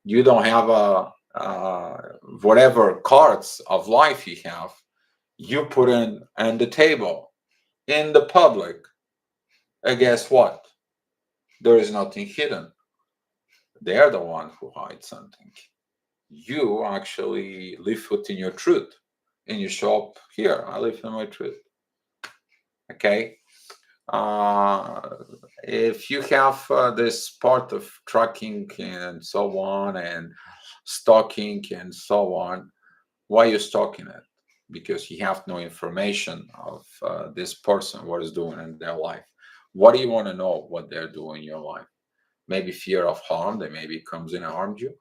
You don't have a whatever cards of life you have. You put in on the table in the public. And guess what? There is nothing hidden. They're the one who hides something. You actually live within your truth, and you show up here. I live in my truth. Okay. Uh, if you have this part of tracking and so on, and stalking and so on, why are you stalking it? Because you have no information of this person, what is doing in their life. What do you want to know what they're doing in your life? Maybe fear of harm, that maybe comes in and harmed you.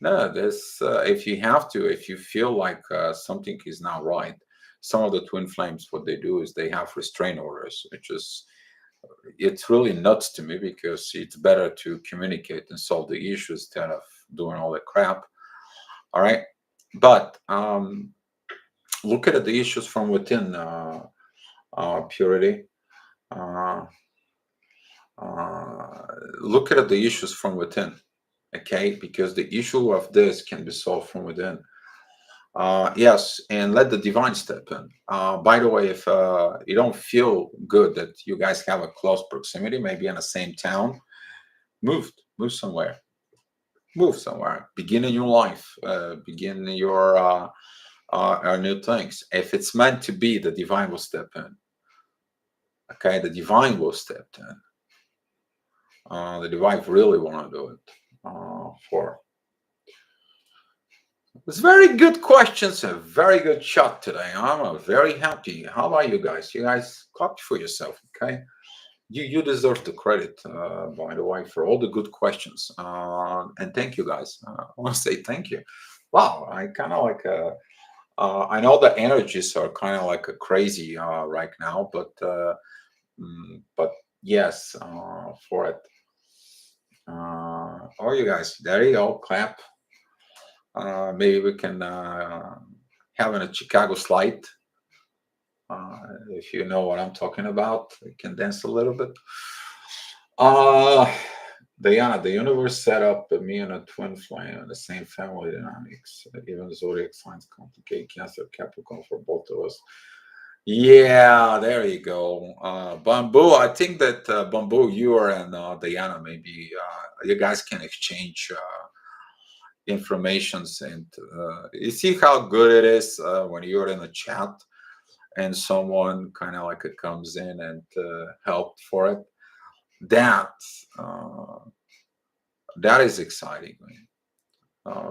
No, this if you have to, if you feel like something is not right, some of the twin flames, what they do is they have restraint orders, which is it's really nuts to me because it's better to communicate and solve the issues instead of doing all the crap. All right, but look at the issues from within purity. Uh, Look at the issues from within. Okay, because the issue of this can be solved from within. Yes, and let the divine step in. By the way, if you don't feel good that you guys have a close proximity, maybe in the same town, move somewhere, move somewhere. Begin a new life. Begin your new things. If it's meant to be, the divine will step in. Okay, the divine will step in. The divine really want to do it. For It's very good questions, a very good shot today. I'm very happy. How about you guys? You guys clap for yourself, okay? You deserve the credit, by the way, for all the good questions. And thank you guys. I want to say thank you. Wow, I kind of like. I know the energies are kind of like a crazy right now, but yes, for it. Oh, you guys, there you go. Clap. Maybe we can have a Chicago slide. If you know what I'm talking about, you can dance a little bit. Uh, Diana, the universe set up me and a twin flame in the same family dynamics. Even zodiac signs complicate Cancer, Capricorn for both of us. Yeah, there you go. Bamboo, I think that Bamboo, you and Diana, maybe you guys can exchange informations, and you see how good it is when you're in a chat and someone kind of like comes in and helped for it. That uh, that is exciting, man,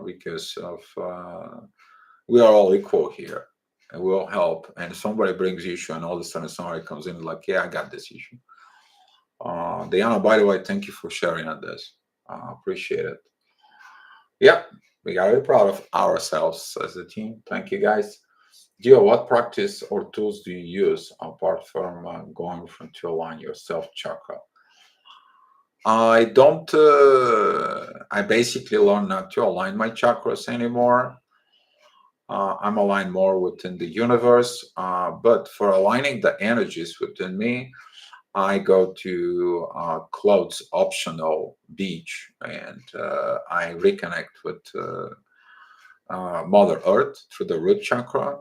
because of we are all equal here, and we all help. And somebody brings issue, and all of a sudden somebody comes in like, "Yeah, I got this issue." Diana, by the way, thank you for sharing on this. Appreciate it. Yep, we gotta be proud of ourselves as a team. Thank you, guys. Gio, what practice or tools do you use apart from going from to align your self chakra? I don't. I basically learned not to align my chakras anymore. I'm aligned more within the universe. But for aligning the energies within me, I go to clothes optional beach, and I reconnect with Mother Earth through the root chakra.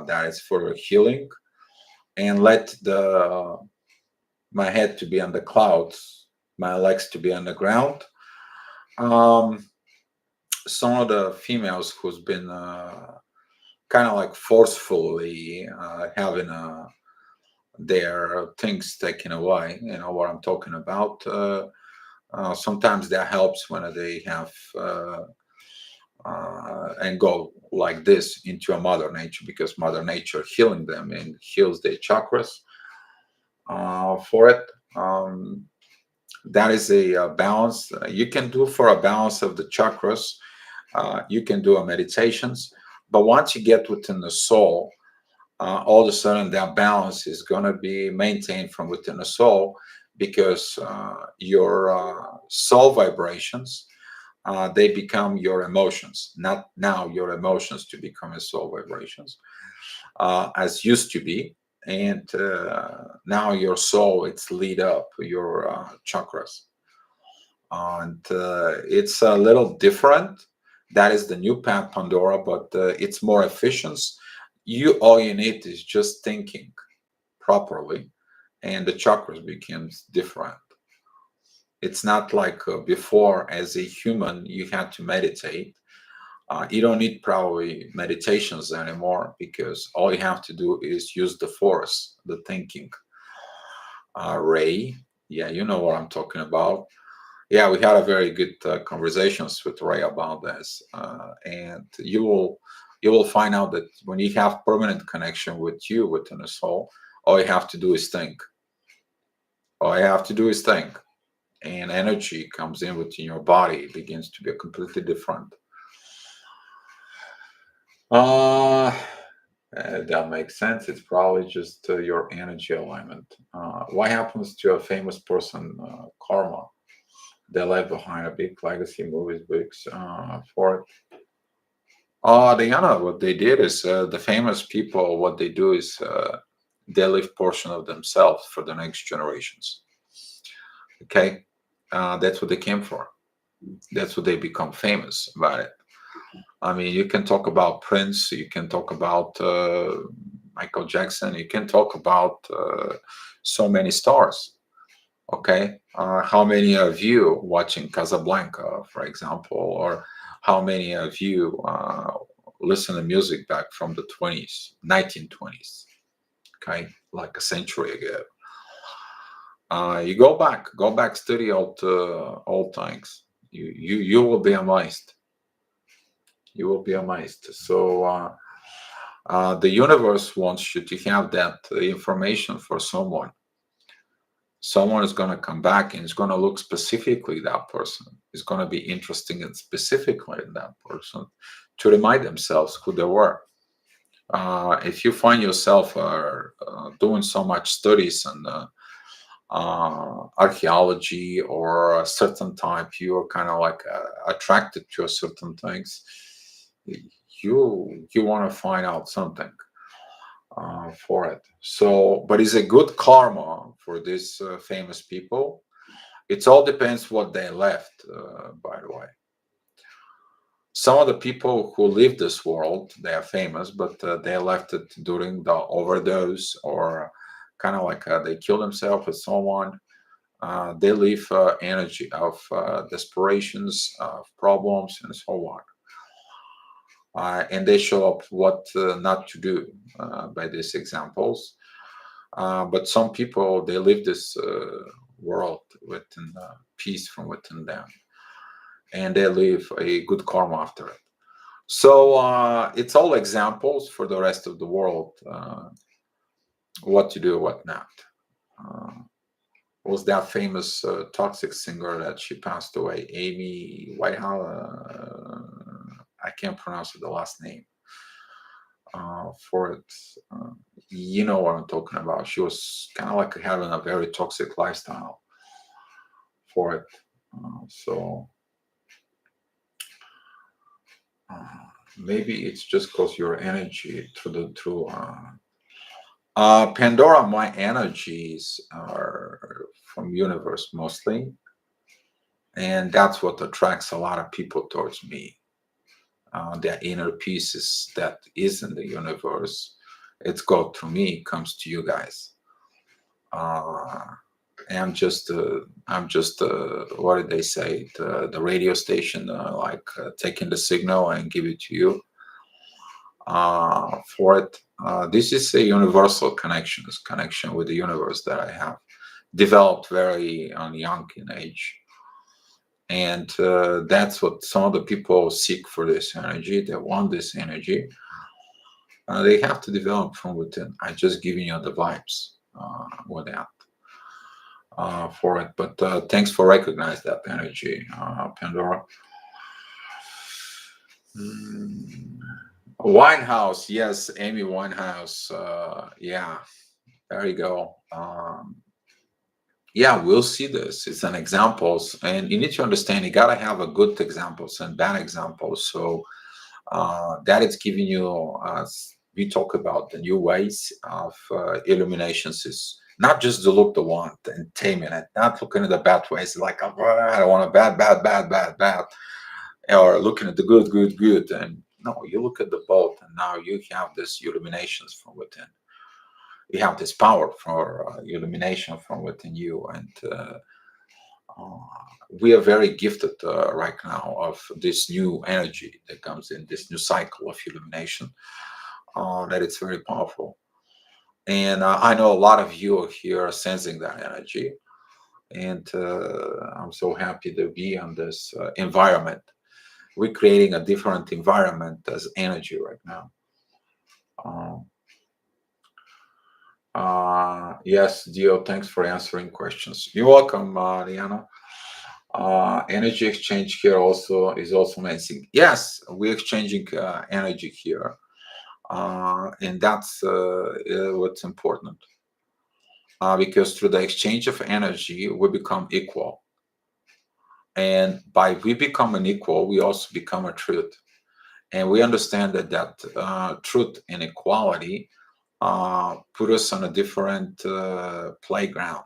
That is for healing, and let the my head to be on the clouds, my legs to be on the ground. Um, some of the females who's been kind of like forcefully having their things taken away. You know what I'm talking about. Sometimes that helps when they have and go like this into a Mother Nature, because Mother Nature healing them and heals their chakras for it. That is a balance you can do for a balance of the chakras. You can do a meditations, but once you get within the soul, all of a sudden that balance is going to be maintained from within the soul, because your soul vibrations, they become your emotions, not now your emotions to become a soul vibrations as used to be. And now your soul, it's lead up your chakras, and it's a little different. That is the new path Pandora, but it's more efficient. All you need is just thinking properly, and the chakras becomes different. It's not like before. As a human, you had to meditate. You don't need probably meditations anymore, because all you have to do is use the force, the thinking. Ray, yeah, you know what I'm talking about. Yeah, we had a very good conversations with Ray about this, and you will find out that when you have permanent connection with you within the soul, all you have to do is think. All you have to do is think, and energy comes in within your body. It begins to be completely different. Uh, that makes sense. It's probably just your energy alignment. What happens to a famous person, karma? They left behind a big legacy, movies, books for it. Diana, what they did is the famous people, what they do is they leave portion of themselves for the next generations. Okay, that's what they came for. That's what they become famous about it. I mean, you can talk about Prince, you can talk about Michael Jackson, you can talk about so many stars. Okay, how many of you watching Casablanca, for example, or how many of you listen to music back from the 20s, 1920s? Okay, like a century ago. You go back, study old things. You will be amazed. You will be amazed. So the universe wants you to have that information for someone. Someone is going to come back and is going to look specifically that person. Is going to be interesting and specifically in that person to remind themselves who they were. If you find yourself doing so much studies and archaeology or a certain type, you're kind of like attracted to a certain things. You want to find out something. for it. So, but it's a good karma for these famous people. It all depends what they left, by the way. Some of the people who live this world, they are famous, but they left it during the overdose, or kind of like they kill themselves with someone. They leave energy of desperations, of problems, and so on. And they show up what not to do by these examples. But some people, they live this world within peace from within them, and they leave a good karma after it. So it's all examples for the rest of the world, what to do, what not. Uh, was that famous toxic singer that she passed away, Amy Whitehouse? I can't pronounce the last name for it. Uh, you know what I'm talking about. She was kind of like having a very toxic lifestyle for it. So uh, maybe it's just because your energy through Pandora, my energies are from universe mostly, and that's what attracts a lot of people towards me. Their inner pieces that is in the universe, it's go through me, comes to you guys. Uh, I'm just what did they say? The radio station, taking the signal and give it to you for it. This is a universal connection with the universe that I have developed very young in age. And that's what some of the people seek for this energy. They want this energy. They have to develop from within. I just giving you the vibes with that for it. But thanks for recognize that energy, Pandora. Mm. Winehouse, yes, Amy Winehouse. Yeah, there you go. Yeah, we'll see this. It's an examples, and you need to understand you gotta have a good examples and bad examples. So that is giving you. We talk about the new ways of illuminations. Is not just to look the want and taming it, not looking at the bad ways like "Oh, I don't want a bad, bad, bad, bad, bad, or looking at the good, good, good. And no, you look at the both, and now you have this illuminations from within. You have this power for illumination from within you, and uh, we are very gifted right now of this new energy that comes in this new cycle of illumination. That it's very powerful, and I know a lot of you here are sensing that energy, and I'm so happy to be on this environment. We're creating a different environment as energy right now. Um, yes, Dio, thanks for answering questions. You're welcome, Liana. Energy exchange here also is also amazing. Yes, we're exchanging energy here, and that's what's important. Because through the exchange of energy, we become equal, and by we become an equal, we also become a truth, and we understand that truth and equality put us on a different playground,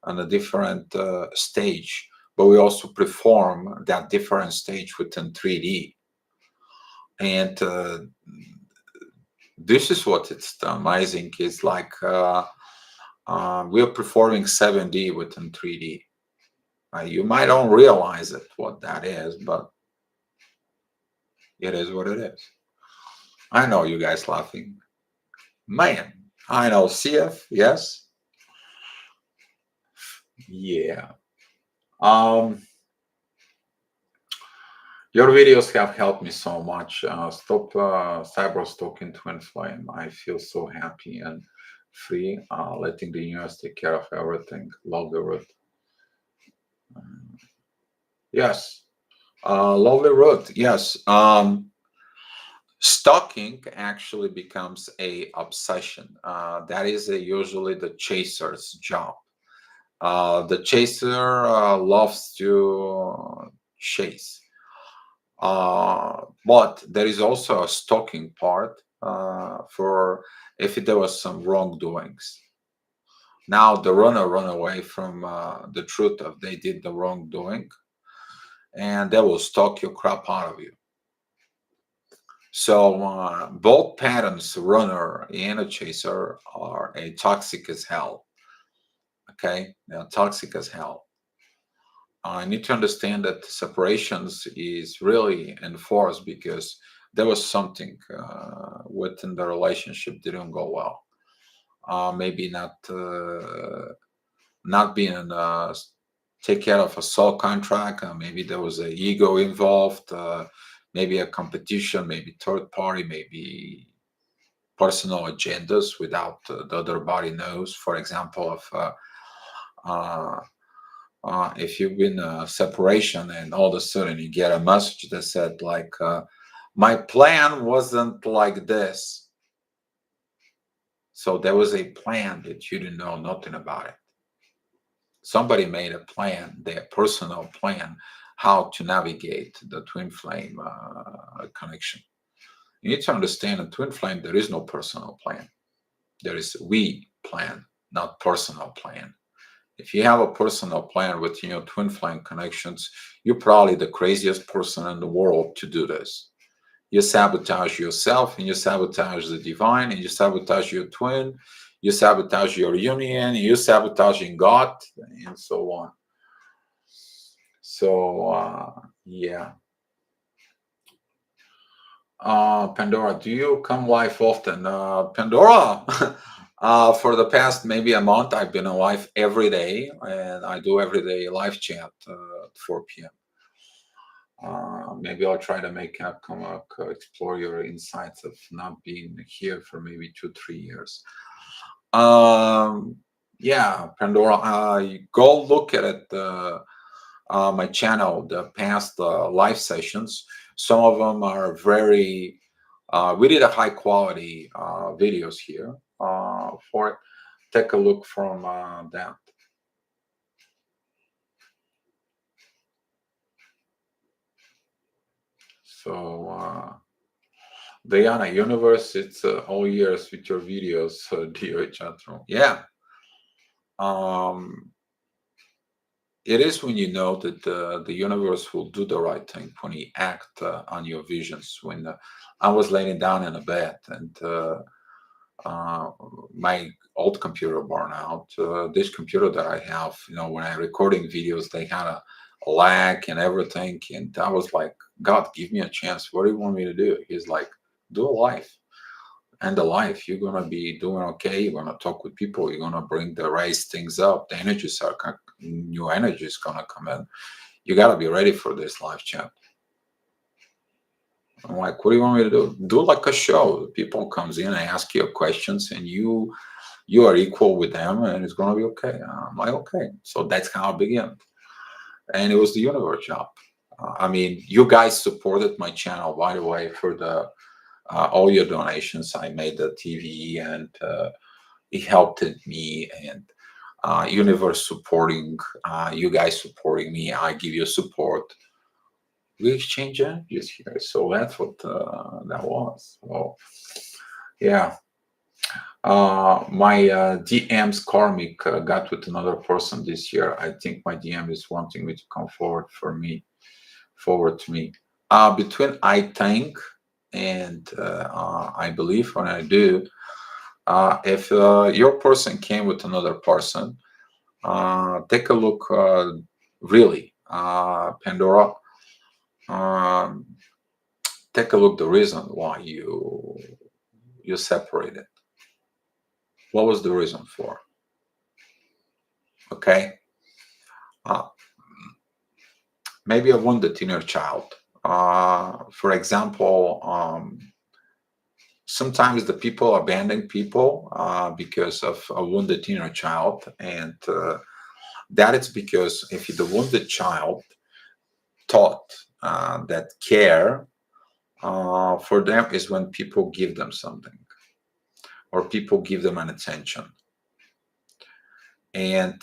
on a different stage, but we also perform that different stage within 3D. And this is what it's amazing is like we are performing 7D within 3D. You might don't realize it, what that is, but it is what it is. I know you guys laughing. Man, I know CF, yes. Yeah. Um, Your videos have helped me so much. Stop cyber stalking twin flame. I feel so happy and free, letting the universe take care of everything. Love the root. Yes, lovely root. Yes. Stalking actually becomes a obsession. That is usually the chaser's job. The chaser loves to chase. But there is also a stalking part for if there was some wrongdoings. Now the runner run away from the truth of they did the wrongdoing, and they will stalk your crap out of you. So both patterns, runner and a chaser, are a toxic as hell. Okay, they're toxic as hell. I need to understand that separations is really enforced because there was something within the relationship didn't go well. Maybe not being take care of a soul contract. Maybe there was a ego involved. Maybe a competition. Maybe third party. Maybe personal agendas without the other body knows. For example, uh, if you've been a separation and all of a sudden you get a message that said like, my plan wasn't like this. So there was a plan that you didn't know nothing about it. Somebody made a plan, their personal plan, how to navigate the twin flame connection. You need to understand in twin flame, there is no personal plan. There is we plan, not personal plan. If you have a personal plan with your twin flame connections, you're probably the craziest person in the world to do this. You sabotage yourself and you sabotage the divine and you sabotage your twin, you sabotage your union, you sabotaging God, and so on. So, yeah. Pandora, do you come live often? Pandora, for the past maybe a month, I've been live every day, and I do every day live chat at 4 p.m. Maybe I'll try to make come explore your insights of not being here for maybe 2, 3 years. Um, yeah, Pandora, go look at it. My channel, the past live sessions. Some of them are very, we did a high quality videos here for it. Take a look from that. So, Diana, universe, it's all years with your videos, dear chat room. Yeah. Um, it is when you know that the universe will do the right thing when you act on your visions. When I was laying down in a bed and uh, my old computer burned out. This computer that I have, when I'm recording videos, they had a lag and everything. And I was like, God, give me a chance. What do you want me to do? He's like, do a life. And the life, you're gonna be doing okay. You're gonna talk with people. You're gonna bring the raise things up. The energies are new energy is gonna come in. You gotta be ready for this live chat. I'm like, what do you want me to do? Do like a show. People comes in and ask you questions, and you are equal with them, and it's gonna be okay. I'm like, okay. So that's how I began, and it was the universe job. I mean, you guys supported my channel, by the way, for the all your donations. I made the TV, and it helped me, and universe supporting you guys supporting me. I give you support. We exchange energies here, so that's what that was. So yeah. My DM's karmic got with another person this year. I think my DM is wanting me to come forward to me. Between I think and I believe when I do, if your person came with another person, take a look. Really, Pandora. Um, take a look. The reason why you separated. What was the reason for? Okay. Uh, Maybe a wounded inner child. For example, sometimes the people abandon people because of a wounded inner child, and that is because if the wounded child taught that care for them is when people give them something or people give them an attention. And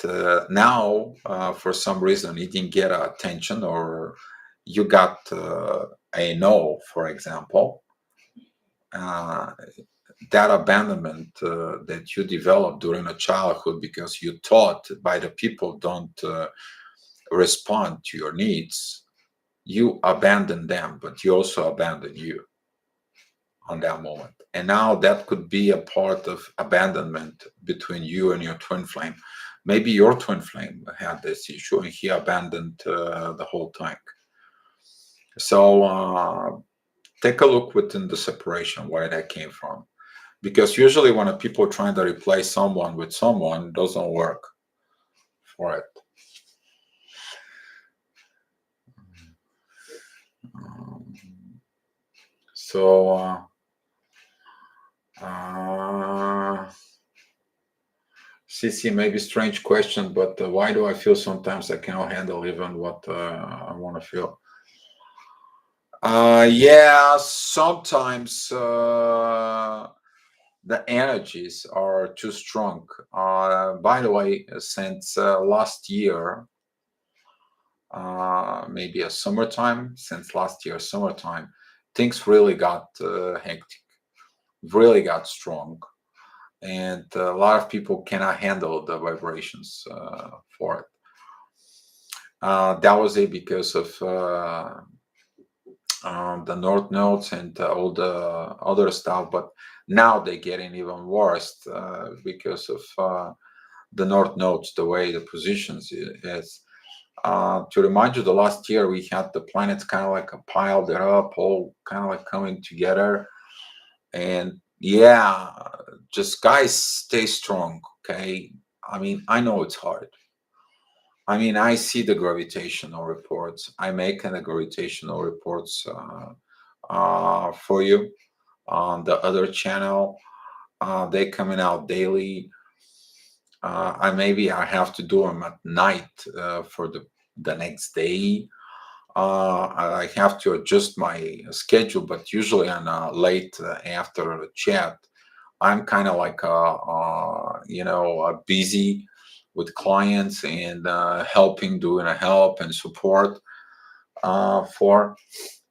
now, for some reason, you didn't get attention or you got a no, for example, uh, that abandonment that you developed during a childhood because you thought by the people don't respond to your needs, you abandon them, but you also abandon you on that moment. And now that could be a part of abandonment between you and your twin flame. Maybe your twin flame had this issue and he abandoned the whole time. So take a look within the separation where that came from. Because usually when people are trying to replace someone with someone, it doesn't work for it. Um, so, CC, maybe strange question, but why do I feel sometimes I cannot handle even what I want to feel? Yeah, sometimes the energies are too strong. By the way, since last year, maybe a summertime, since last year, summertime, things really got hectic, really got strong. And a lot of people cannot handle the vibrations for it. That was it because of the North nodes and all the other stuff. But now they're getting even worse because of the North nodes, the way the positions is. To remind you, the last year we had the planets kind of like piled it up, all kind of like coming together. And yeah, just guys, stay strong, okay? I mean, I know it's hard. I mean, I see the gravitational reports. I make the gravitational reports for you on the other channel. They coming out daily. I maybe I have to do them at night for the next day. I have to adjust my schedule, but usually on late after the chat, I'm kind of like busy with clients and helping, doing a help and support for.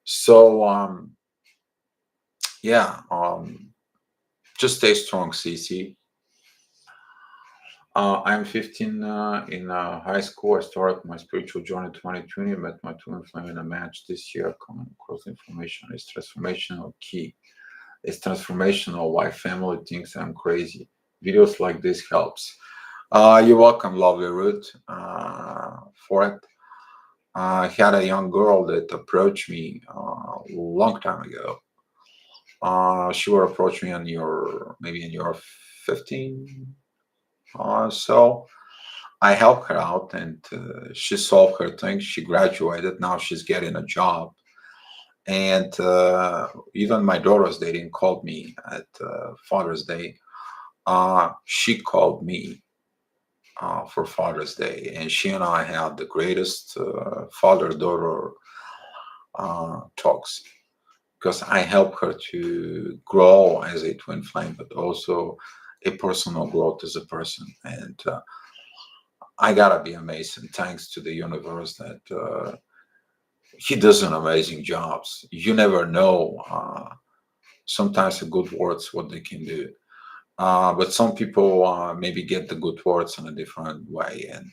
So yeah, just stay strong, CC. I'm 15 in high school. I started my spiritual journey in 2020. Met my twin flame in a match this year. Coming across information is transformational key. It's transformational. Why family thinks I'm crazy. Videos like this helps. You're welcome, lovely Ruth, for it. I had a young girl that approached me a long time ago. She will approach me on your maybe in your 15. So I helped her out, and she solved her thing. She graduated. Now she's getting a job. And even my daughters, they didn't call me at Father's Day. She called me for Father's Day, and she and I had the greatest father-daughter talks because I help her to grow as a twin flame, but also a personal growth as a person. And I gotta be amazed, and thanks to the universe that he does an amazing jobs. You never know. Sometimes the good words what they can do. But some people maybe get the good words in a different way, and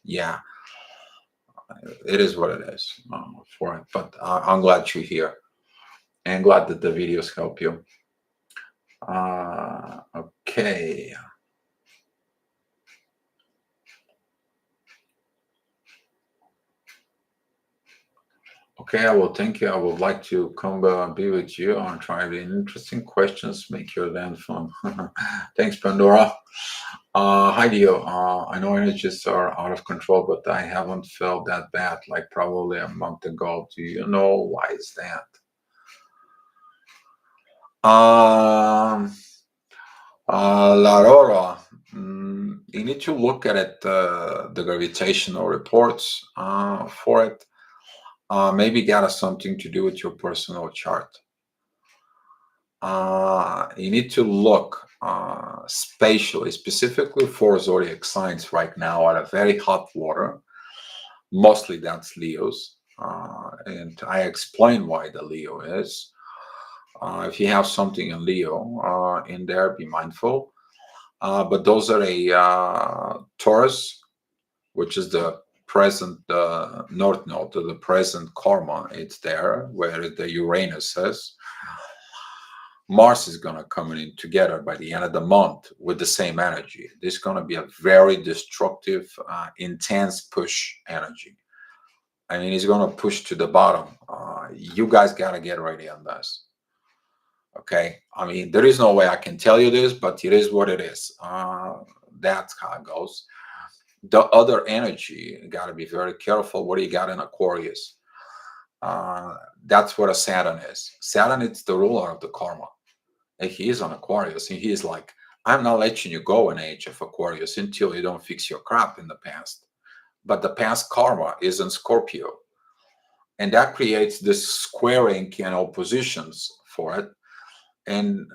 yeah, it is what it is for it. But I'm glad you're here, and glad that the videos help you. Okay. Okay, I will thank you. I would like to come be with you and try the interesting questions, make your day fun. Thanks, Pandora. Hi, Dio. I know energies are out of control, but I haven't felt that bad, like probably a month ago. Do you know why is that? Um, Larora, you need to look at it, the gravitational reports for it. Maybe that has something to do with your personal chart. You need to look spatially, specifically for zodiac signs right now at a very hot water. Mostly that's Leos. and I explain why the Leo is. If you have something in Leo in there, be mindful. But those are a Taurus, which is the present North Node, the present karma. It's there where the Uranus is. Mars is going to come in together by the end of the month with the same energy. This is going to be a very destructive, intense push energy. I mean, it's going to push to the bottom. You guys got to get ready on this. Okay. I mean, there is no way I can tell you this, but it is what it is. That's how it goes. The other energy, you got to be very careful. What do you got in Aquarius? That's what a Saturn is. Saturn is the ruler of the karma. And he is on Aquarius, and he is like, I'm not letting you go in age of Aquarius until you don't fix your crap in the past. But the past karma is in Scorpio. And that creates this squaring and oppositions for it. And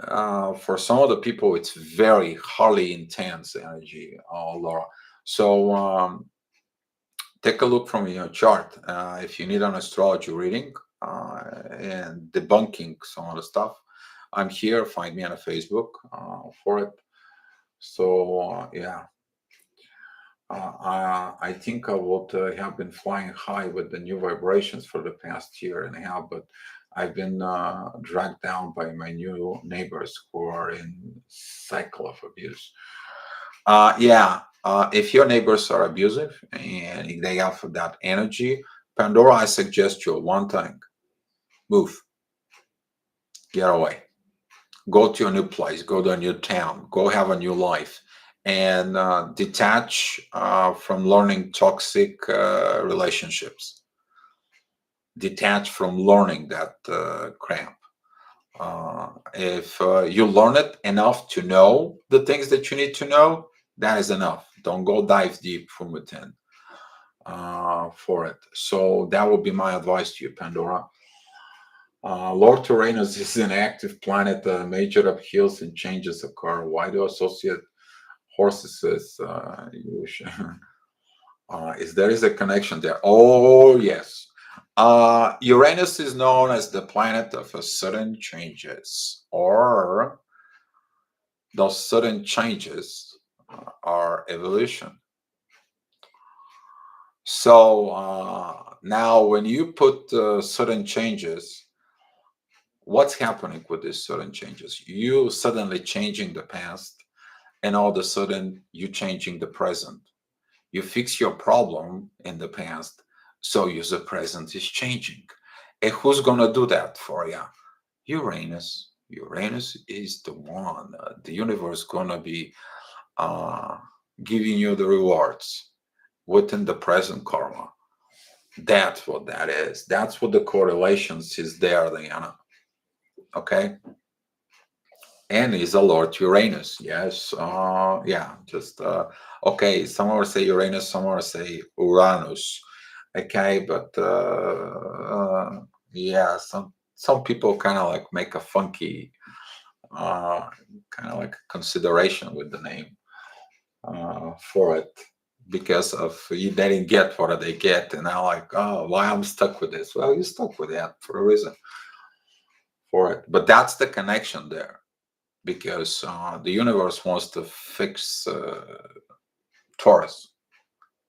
for some of the people, it's very highly intense energy, Laura. So take a look from your chart. If you need an astrology reading and debunking some of the stuff, I'm here. Find me on Facebook for it. So yeah, I think I would have been flying high with the new vibrations for the past year and a half, but I've been dragged down by my new neighbors who are in cycle of abuse. Yeah, if your neighbors are abusive and they have that energy, Pandora, I suggest you one thing: move, get away, go to a new place, go to a new town, go have a new life, and detach from learning toxic relationships. Detach from learning that crap. If you learn it enough to know the things that you need to know, that is enough. Don't go dive deep from within for it. So that would be my advice to you, Pandora. Lord Uranus is an active planet. Major upheavals and changes occur. Why do associate horses with is there is a connection there? Oh yes. Uranus is known as the planet of sudden changes, or those sudden changes are evolution. So now, when you put sudden changes, what's happening with these sudden changes? You suddenly changing the past, and all of a sudden you changing the present. You fix your problem in the past, so your present is changing. And who's gonna do that for you? Uranus. Uranus is the one. The universe gonna be uh, giving you the rewards within the present karma. That's what that is. That's what the correlations is there, Diana. Okay. And is a Lord Uranus. Yes. Yeah. Just okay. Some will say Uranus, some will say Uranus. Okay, but yeah, some people kind of like make a funky kind of like consideration with the name for it because of they didn't get what they get, and now like, oh, why I'm stuck with this? Well, you're stuck with that for a reason for it. But that's the connection there because the universe wants to fix Taurus.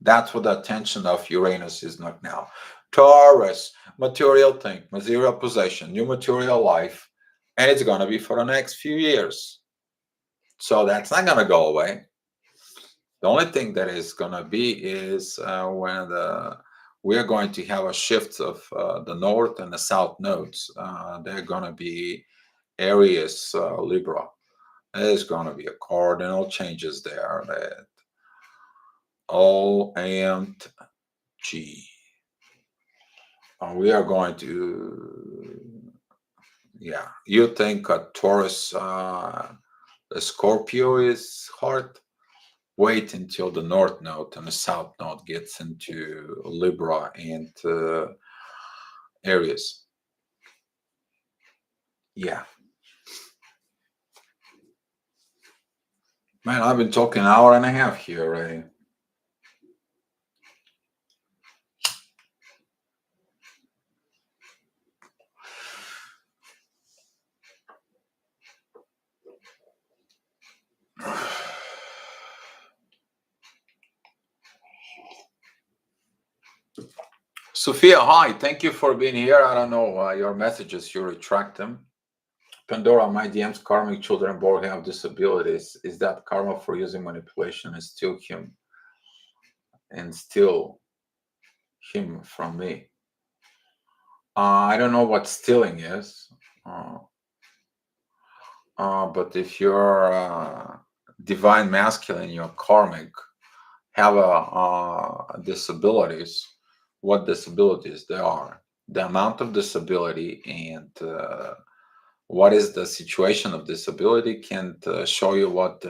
That's what the attention of Uranus is not now. Taurus, material thing, material possession, new material life, and it's going to be for the next few years. So that's not going to go away. The only thing that is going to be is when we are going to have a shift of the north and the south nodes. They're going to be Aries, Libra. There's going to be a cardinal changes there that all amped G. We are going to, yeah. You think a Taurus, a Scorpio is hard? Wait until the North Node and the South Node gets into Libra and Aries. Yeah. Man, I've been talking an hour and a half here already. Sophia, hi. Thank you for being here. I don't know your messages. You retract them. Pandora, my DM's karmic children born have disabilities. Is that karma for using manipulation and steal him and steal him from me? I don't know what stealing is, uh, but if you're divine masculine, you're karmic, have disabilities, what disabilities they are, the amount of disability, and what is the situation of disability can show you what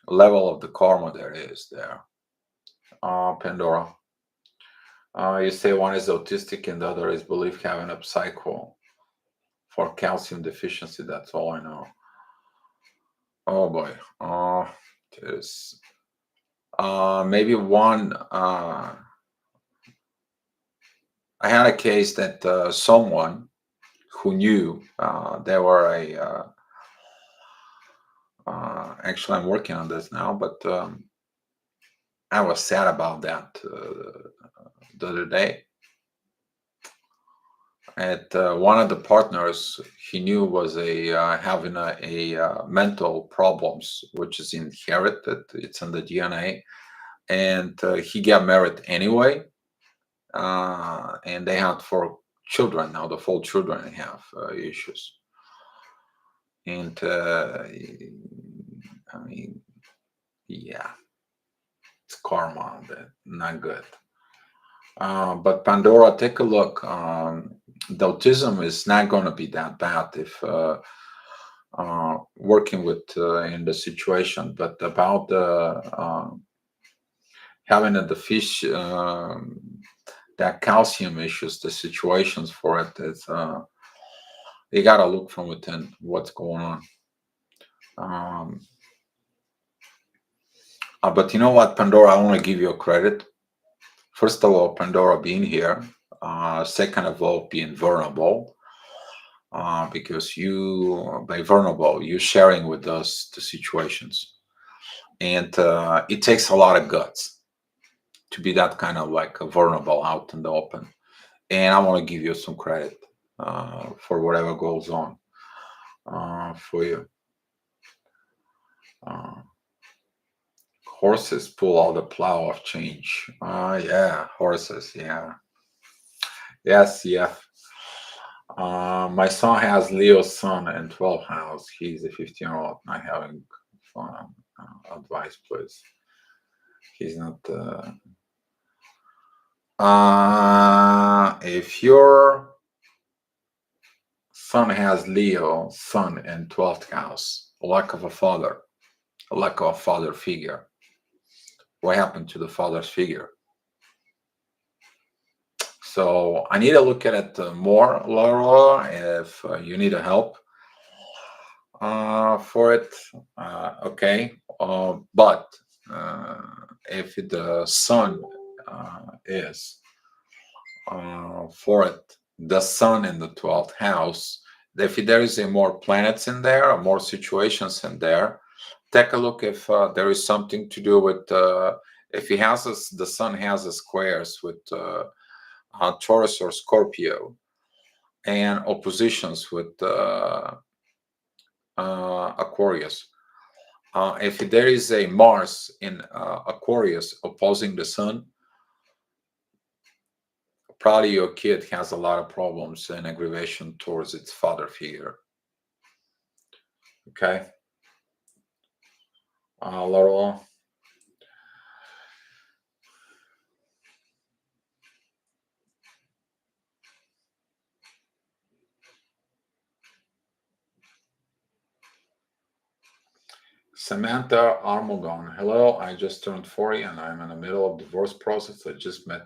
level of the karma there is there. Pandora. You say one is autistic and the other is belief having a psycho for calcium deficiency. That's all I know. Oh boy. There's maybe one. I had a case that someone who knew they were a. Actually, I'm working on this now, but I was sad about that the other day. At one of the partners he knew was a having a mental problems, which is inherited. It's in the DNA, and he got married anyway. And they had 4 children. Now the 4 children have issues, and I mean, yeah, it's karma, but not good. But Pandora, take a look. The autism is not going to be that bad if working with in the situation, but about the having the fish that calcium issues, the situations for it is you got to look from within what's going on. But you know what, Pandora, I want to give you a credit. First of all, Pandora being here. Second of all, being vulnerable. Because you, by vulnerable, you're sharing with us the situations. And it takes a lot of guts to be that kind of like a vulnerable out in the open. And I want to give you some credit for whatever goes on for you. Horses pull out the plow of change. Yeah, horses. Yeah. Yes, yeah. My son has Leo's son in 12th house. He's a 15-year-old, not having fun. Advice, please. He's not. If your son has Leo, son in 12th house, lack of a father, lack of a father figure. What happened to the father's figure? So I need to look at it more, Laura, if you need a help for it. Okay. But if the sun is for it, the sun in the 12th house, if there is a more planets in there or more situations in there, take a look if there is something to do with if he has the sun has a squares with Taurus or Scorpio and oppositions with Aquarius. If there is a Mars in Aquarius opposing the sun, probably your kid has a lot of problems and aggravation towards its father figure. Okay. Laurel. Samantha Armogon. Hello, I just turned 40 and I'm in the middle of divorce process. I just met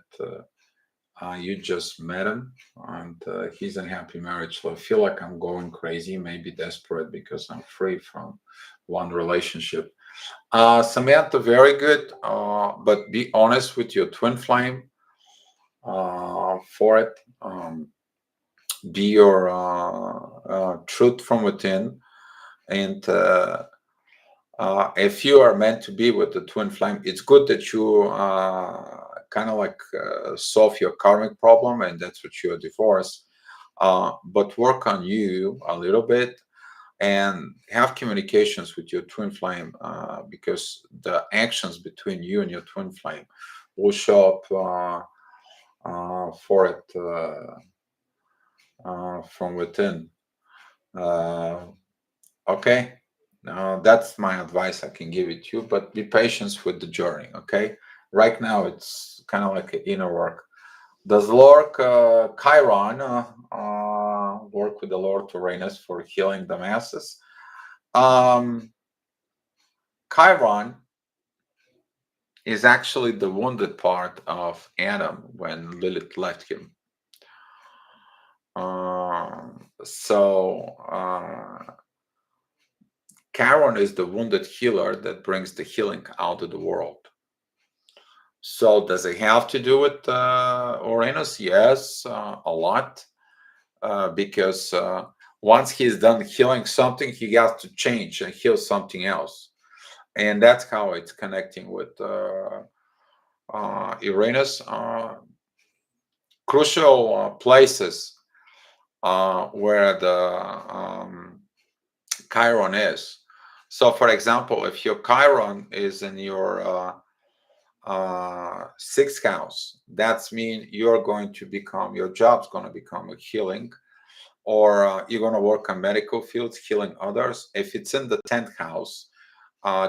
you just met him and he's in happy marriage. So I feel like I'm going crazy, maybe desperate because I'm free from one relationship. Samantha, very good. But be honest with your twin flame for it. Be your truth from within. And if you are meant to be with the twin flame, it's good that you kind of like solve your karmic problem, and that's what you're divorced. But work on you a little bit and have communications with your twin flame, because the actions between you and your twin flame will show up for it from within. Uh, okay, now that's my advice I can give it to you, but be patient with the journey. Okay, right now it's kind of like inner work. Does Lord Chiron work with the Lord Uranus for healing the masses? Um, Chiron is actually the wounded part of Adam when Lilith left him. Chiron is the wounded healer that brings the healing out of the world. So does it have to do with Uranus? Yes, a lot. Because once he's done healing something, he has to change and heal something else. And that's how it's connecting with Uranus. Crucial places where the Chiron is. So, for example, if your Chiron is in your sixth house, that's mean you're going to become, your job's going to become a healing, or you're going to work on medical fields, healing others. If it's in the 10th house,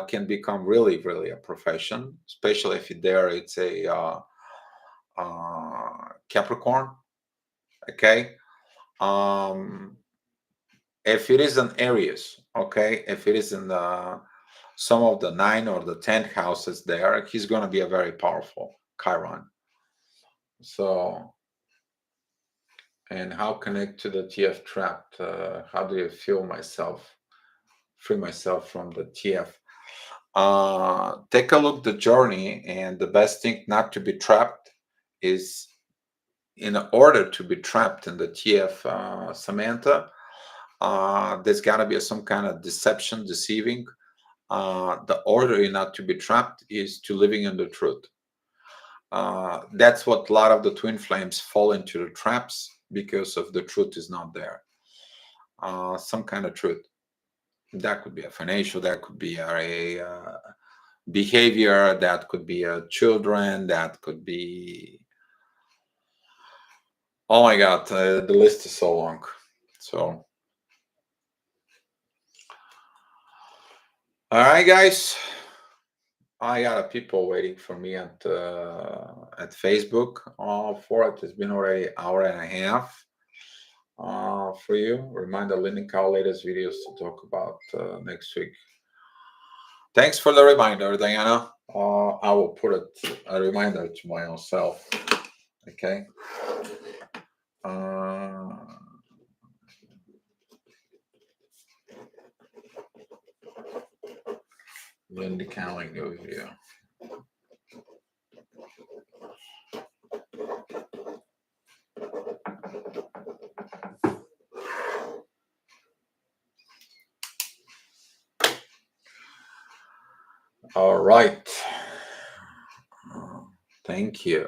can become really, really a profession, especially if there it's a Capricorn. Okay. Um, if it is an Aries, okay, if it is in the some of the 9 or the 10th houses there, he's going to be a very powerful Chiron. So, and how connect to the TF trap? How do you feel myself, free myself from the TF? Take a look the journey, and the best thing not to be trapped is, in order to be trapped in the TF, Samantha, there's got to be some kind of deception, deceiving. The order not to be trapped is to living in the truth. That's what a lot of the twin flames fall into the traps, because of the truth is not there. Some kind of truth. That could be a financial, that could be a behavior, that could be a children, that could be, oh my god, the list is so long. So, all right, guys, I got people waiting for me at Facebook for it. It's been already an hour and a half for you. Remind the link our latest videos to talk about next week. Thanks for the reminder, Diana. I will put a reminder to my own self. Okay. In the calendar video. All right. Thank you.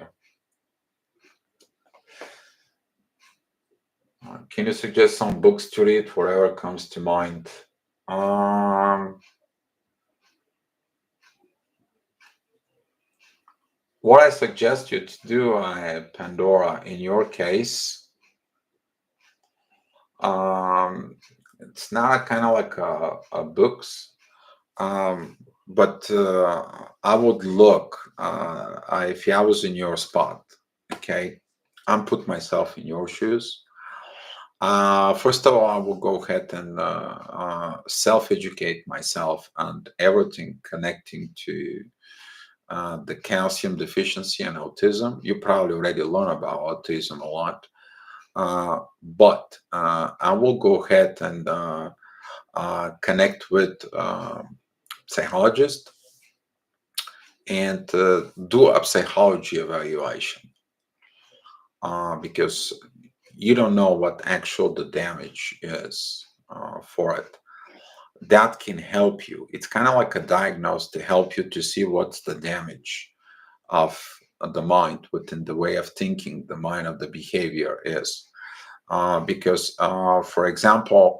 Can you suggest some books to read? Whatever comes to mind. What I suggest you to do, Pandora, in your case, it's not kind of like a books, but I would look, if I was in your spot, okay, I'm put myself in your shoes. First of all, I will go ahead and self-educate myself and everything connecting to the calcium deficiency and autism. You probably already learned about autism a lot, but I will go ahead and connect with psychologist and do a psychology evaluation, because you don't know what actual the damage is for it. That can help you. It's kind of like a diagnose to help you to see what's the damage of the mind, within the way of thinking, the mind of the behavior is. Because, for example,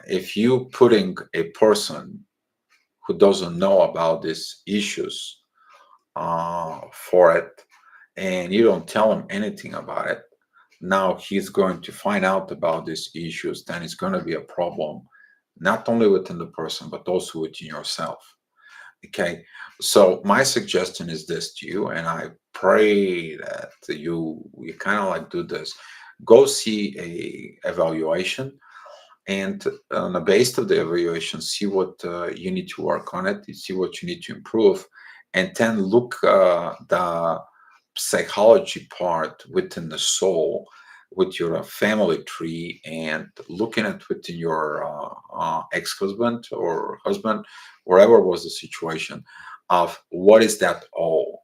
if you putting a person who doesn't know about these issues for it, and you don't tell him anything about it, now he's going to find out about these issues, then it's going to be a problem, not only within the person, but also within yourself. Okay, so my suggestion is this to you, and I pray that you kind of like do this. Go see a evaluation, and on the base of the evaluation, see what you need to work on it, see what you need to improve, and then look the psychology part within the soul with your family tree, and looking at within your ex-husband or husband, wherever was the situation, of what is that all,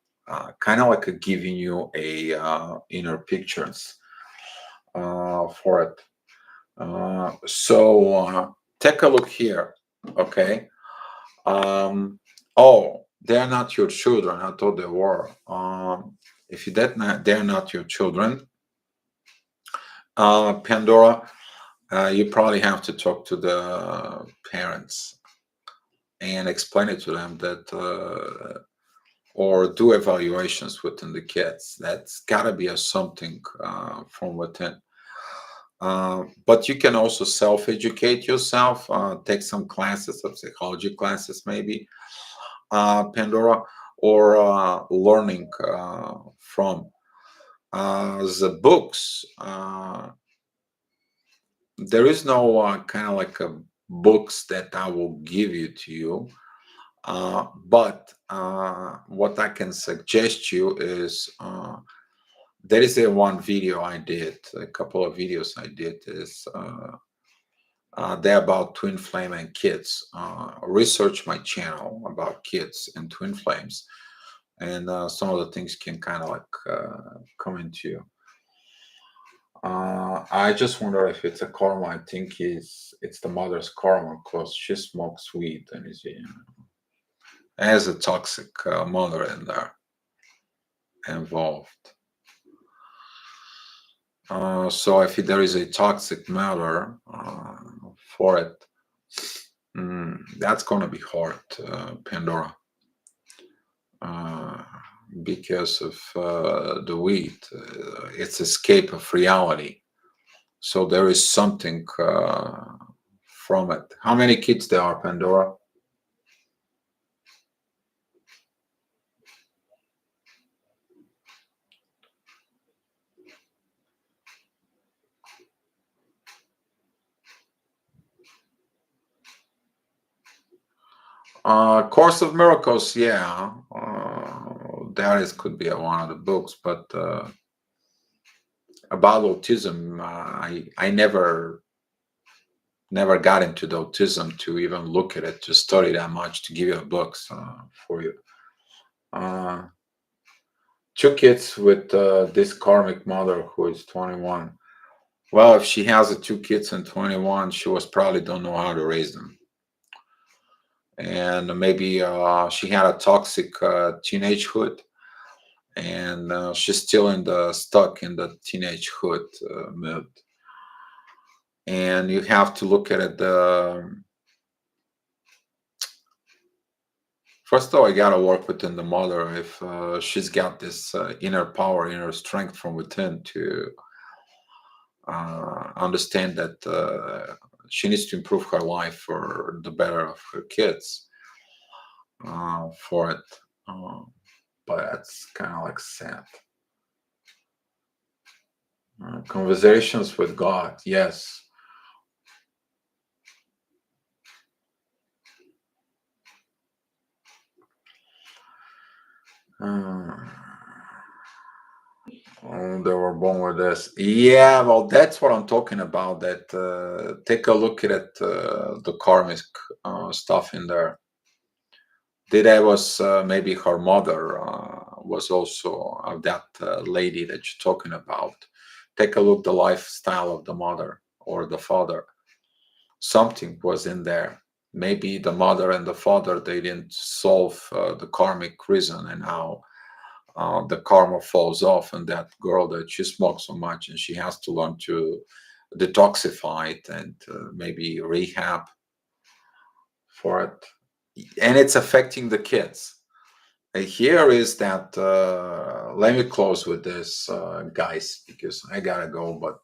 kind of like a giving you a inner pictures for it. So take a look here. Okay. Oh, they're not your children. I thought they were. If you that not, they're not your children, Pandora, you probably have to talk to the parents and explain it to them that, or do evaluations within the kids. That's got to be a something from within. But you can also self-educate yourself, take some classes of psychology classes, maybe, Pandora, or learning from the books. There is no kind of like a books that I will give you to you, but what I can suggest you is, there is a one video I did, a couple of videos I did is. They're about twin flame and kids. Research my channel about kids and twin flames, and some of the things can kind of like come into you. I just wonder if it's a karma. I think it's the mother's karma because she smokes weed and is, has a toxic mother in there involved. So if there is a toxic mother for it, that's gonna be hard, Pandora, uh, because of the weed. It's escape of reality. So there is something from it. How many kids there are, Pandora? Course of Miracles, yeah. That is could be one of the books, but about autism, I never got into the autism to even look at it, to study that much, to give you books for you. Uh, Two kids with this karmic mother who is 21. Well, if she has two kids and 21, she was probably don't know how to raise them, and maybe she had a toxic teenagehood, and she's still in the stuck in the teenagehood mood. And you have to look at it. First of all, I gotta work within the mother if she's got this inner power, inner strength from within to understand that she needs to improve her life for the better of her kids for it. Uh, but that's kind of like sad. Conversations with God, yes. Uh, oh, they were born with this. Yeah, well, that's what I'm talking about. That take a look at it, the karmic stuff in there. That was maybe her mother was also that lady that you're talking about. Take a look the lifestyle of the mother or the father. Something was in there. Maybe the mother and the father they didn't solve the karmic reason, and now the karma falls off, and that girl that she smokes so much, and she has to learn to detoxify it and maybe rehab for it, and it's affecting the kids. Here is that. Let me close with this, guys, because I gotta go. But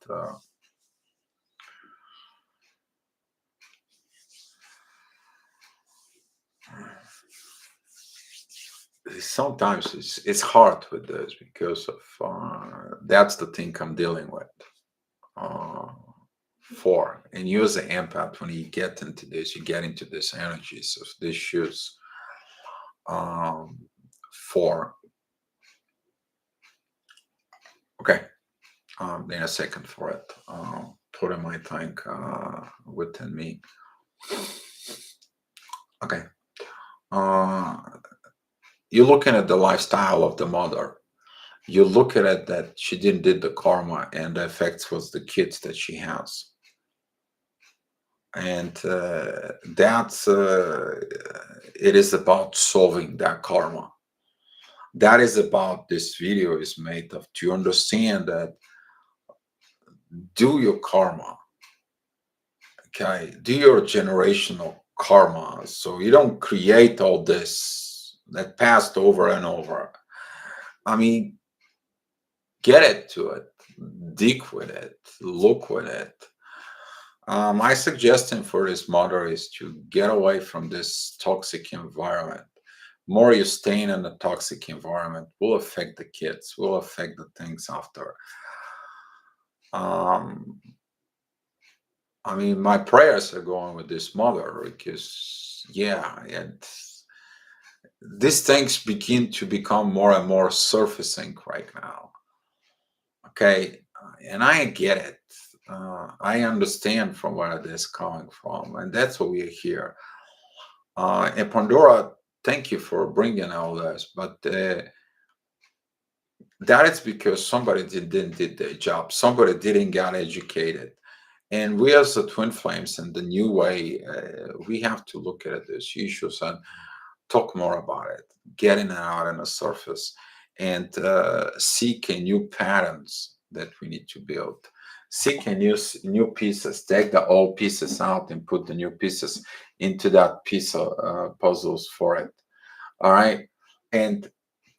sometimes it's hard with this because of that's the thing I'm dealing with. Uh, for and use the empath when you get into this, you get into this energies of these issues. Um, for okay, then a second for it. Put in my tank within me. Okay. Uh, you're looking at the lifestyle of the mother. You look at it that she didn't did the karma, and the effects was the kids that she has, and that's it is about solving that karma. That is about this video is made of to understand that do your karma, okay, do your generational karma, so you don't create all this that passed over and over. I mean, get it to it, dig with it, look with it. My suggestion for this mother is to get away from this toxic environment. More you staying in a toxic environment will affect the kids, will affect the things after. Um, I mean, my prayers are going with this mother because, yeah, and these things begin to become more and more surfacing right now. Okay, and I get it. I understand from where it is coming from, and that's what we're here. And Pandora, thank you for bringing all this, but that is because somebody didn't did their job. Somebody didn't get educated. And we as the Twin Flames in the new way, we have to look at these issues and talk more about it, getting it out on the surface, and seek a new patterns that we need to build. Seek a new pieces. Take the old pieces out and put the new pieces into that piece of puzzles for it. All right, and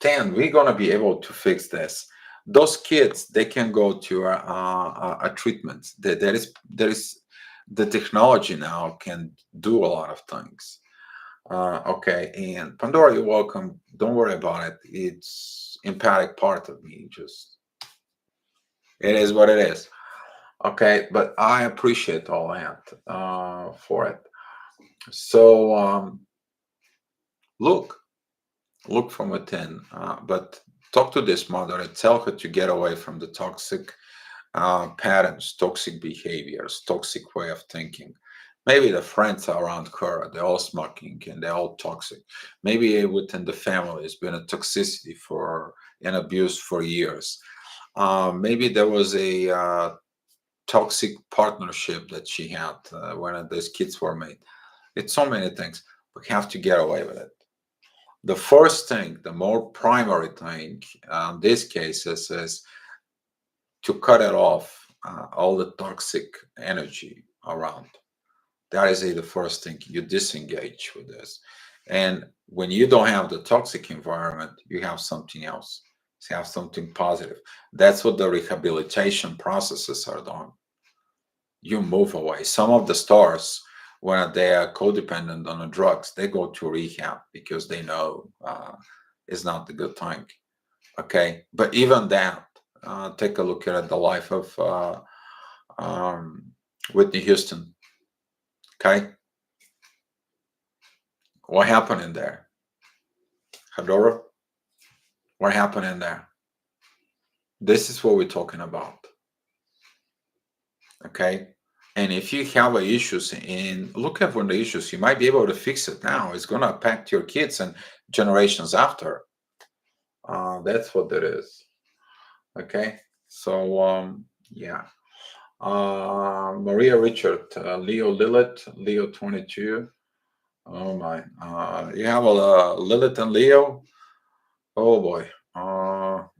then we're gonna be able to fix this. Those kids, they can go to a treatment. There is the technology now can do a lot of things. Okay, and Pandora, you're welcome. Don't worry about it. It's empathic part of me. Just it is what it is. Okay, but I appreciate all that for it. So look, look from within, but talk to this mother and tell her to get away from the toxic patterns, toxic behaviors, toxic way of thinking. Maybe the friends around her, they're all smoking and they're all toxic. Maybe within the family, it's been a toxicity for and abuse for years. Maybe there was a toxic partnership that she had when those kids were made. It's so many things. We have to get away with it. The first thing, the more primary thing, this case is to cut it off, all the toxic energy around. That is the first thing. You disengage with this. And when you don't have the toxic environment, you have something else. You have something positive. That's what the rehabilitation processes are done. You move away. Some of the stars, when they are codependent on the drugs, they go to rehab because they know it's not the good thing. Okay. But even that, take a look at the life of Whitney Houston. Okay. What happened in there? Hadora, what happened in there? This is what we're talking about. Okay. And if you have issues and look at one of the issues, you might be able to fix it now. It's going to impact your kids and generations after. That's what it is. Okay. So, yeah. Maria Richard, Leo Lilith, Leo 22. Oh my. You have a Lilith and Leo. Oh boy.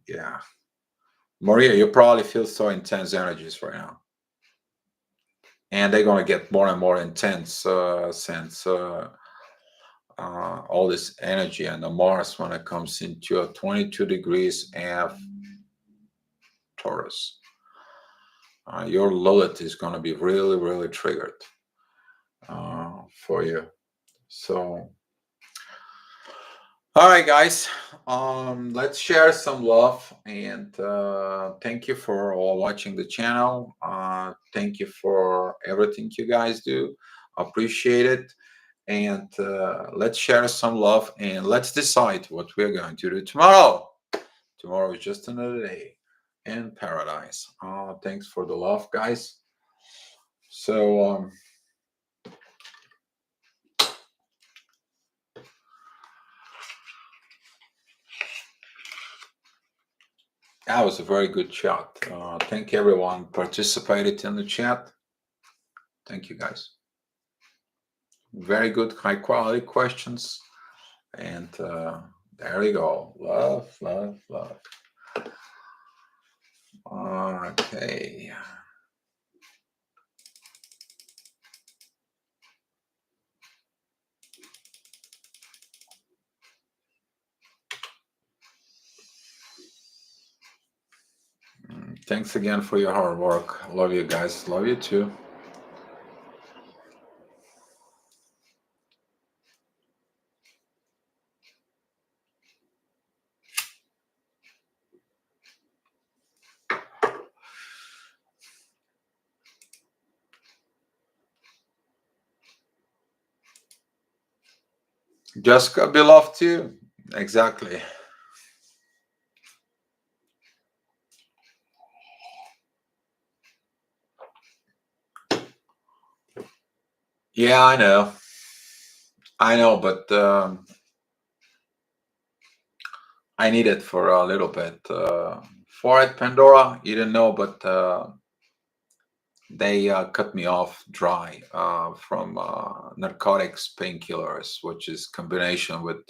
Yeah. Maria, you probably feel so intense energies right now. And they're going to get more and more intense since all this energy and the Mars when it comes into a 22 degrees F Taurus. Your Lilith is going to be really, really triggered for you. So, all right, guys, let's share some love and thank you for all watching the channel. Thank you for everything you guys do. Appreciate it. And let's share some love and let's decide what we're going to do tomorrow. Tomorrow is just another day in paradise. Thanks for the love, guys. So, that was a very good chat. Thank everyone participated in the chat. Thank you, guys. Very good, high quality questions. And there we go. Love, love, love. Okay. Thanks again for your hard work. Love you guys. Love you too. Jessica, beloved too. Exactly. Yeah, I know. I know, but I need it for a little bit. For it, Pandora, you didn't know, but they cut me off dry from narcotics, painkillers, which is combination with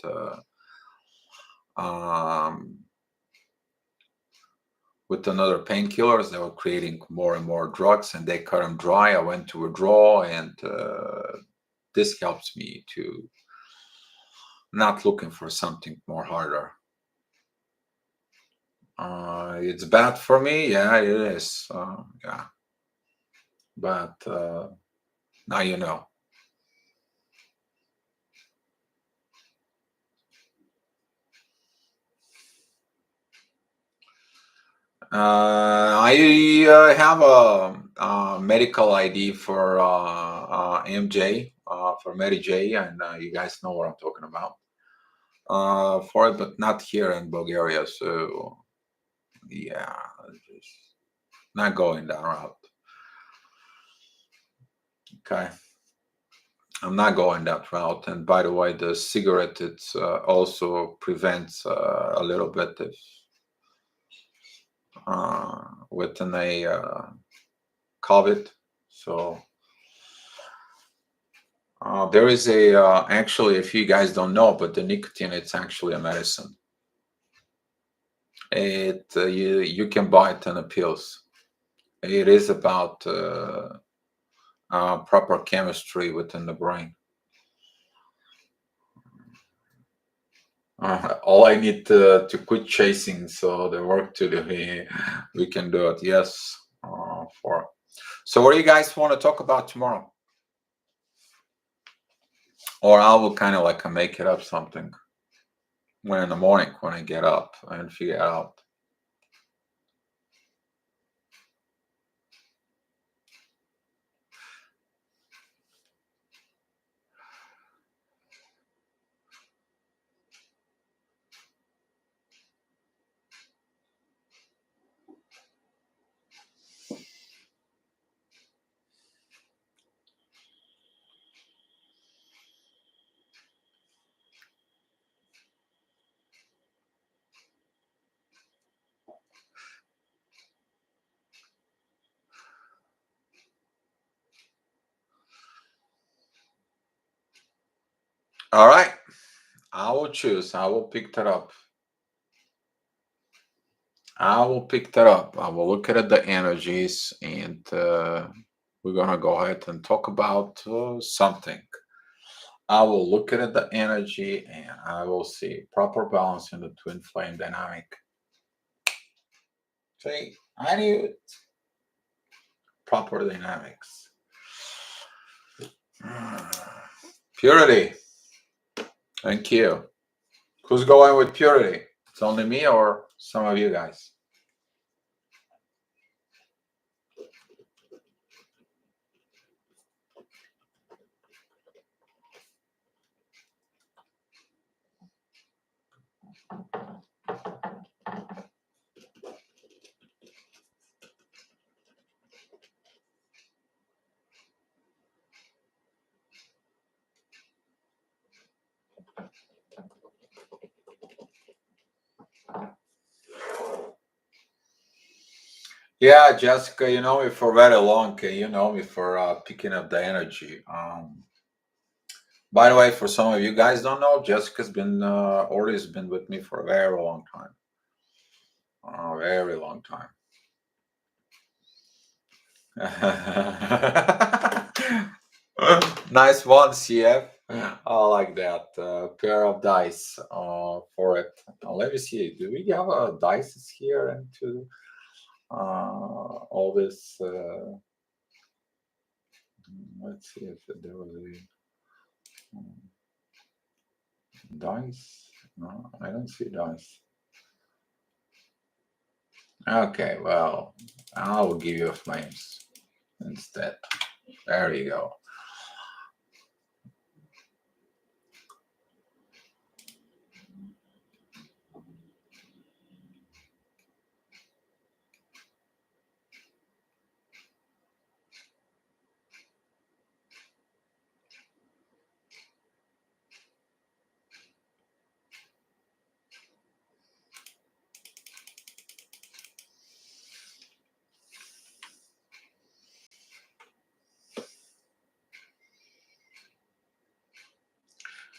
um, another painkillers. They were creating more and more drugs, and they cut them dry. I went to withdraw, and this helps me to not looking for something more harder. It's bad for me, yeah, it is. Yeah, but now you know. I have a medical ID for MJ, for Mary J, and you guys know what I'm talking about. For it, but not here in Bulgaria. So yeah, just not going that route. Okay, I'm not going that route. And by the way, the cigarette it also prevents a little bit of within a COVID. So there is a actually, if you guys don't know, but the nicotine it's actually a medicine. It you can buy it in the pills. It is about proper chemistry within the brain. All I need to quit chasing, so the work to do, we can do it. Yes. For so, what do you guys want to talk about tomorrow? Or I will kind of like make it up something when in the morning when I get up and figure it out. All right, I will choose. I will pick that up. I will pick that up. I will look at the energies, and we're gonna go ahead and talk about something. I will look at the energy, and I will see proper balance in the twin flame dynamic. See, I knew it. Proper dynamics. Purity. Thank you. Who's going with purity? It's only me or some of you guys? Yeah, Jessica, you know me for very long. You know me for picking up the energy. By the way, for some of you guys don't know, Jessica's been always been with me for a very long time. A very long time. Nice one, CF. I like that. Pair of dice for it. Let me see. Do we have dice here into all this? Let's see if there was a dice. No, I don't see dice. Okay, well, I will give you flames instead. There you go.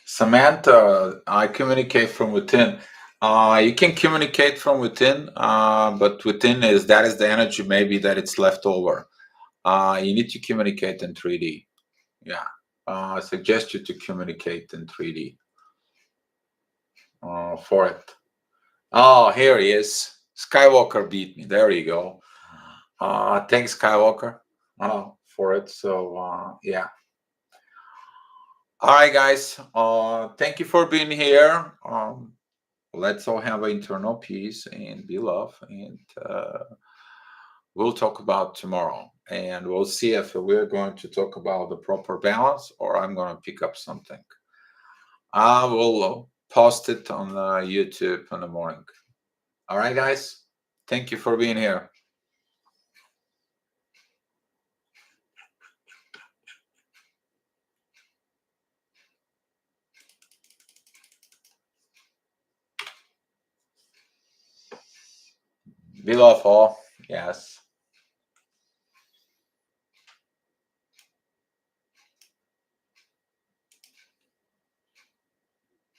Samantha, I communicate from within. You can communicate from within, but within is that is the energy maybe that it's left over. You need to communicate in 3D. Yeah. I suggest you to communicate in 3D for it. Oh, here he is. Skywalker beat me. There you go. Thanks, Skywalker, for it. So, yeah. All right, guys. Thank you for being here. Let's all have internal peace and be love, and we'll talk about tomorrow, and we'll see if we're going to talk about the proper balance or I'm going to pick up something. I will post it on YouTube in the morning. All right, guys. Thank you for being here. Be love all. Yes.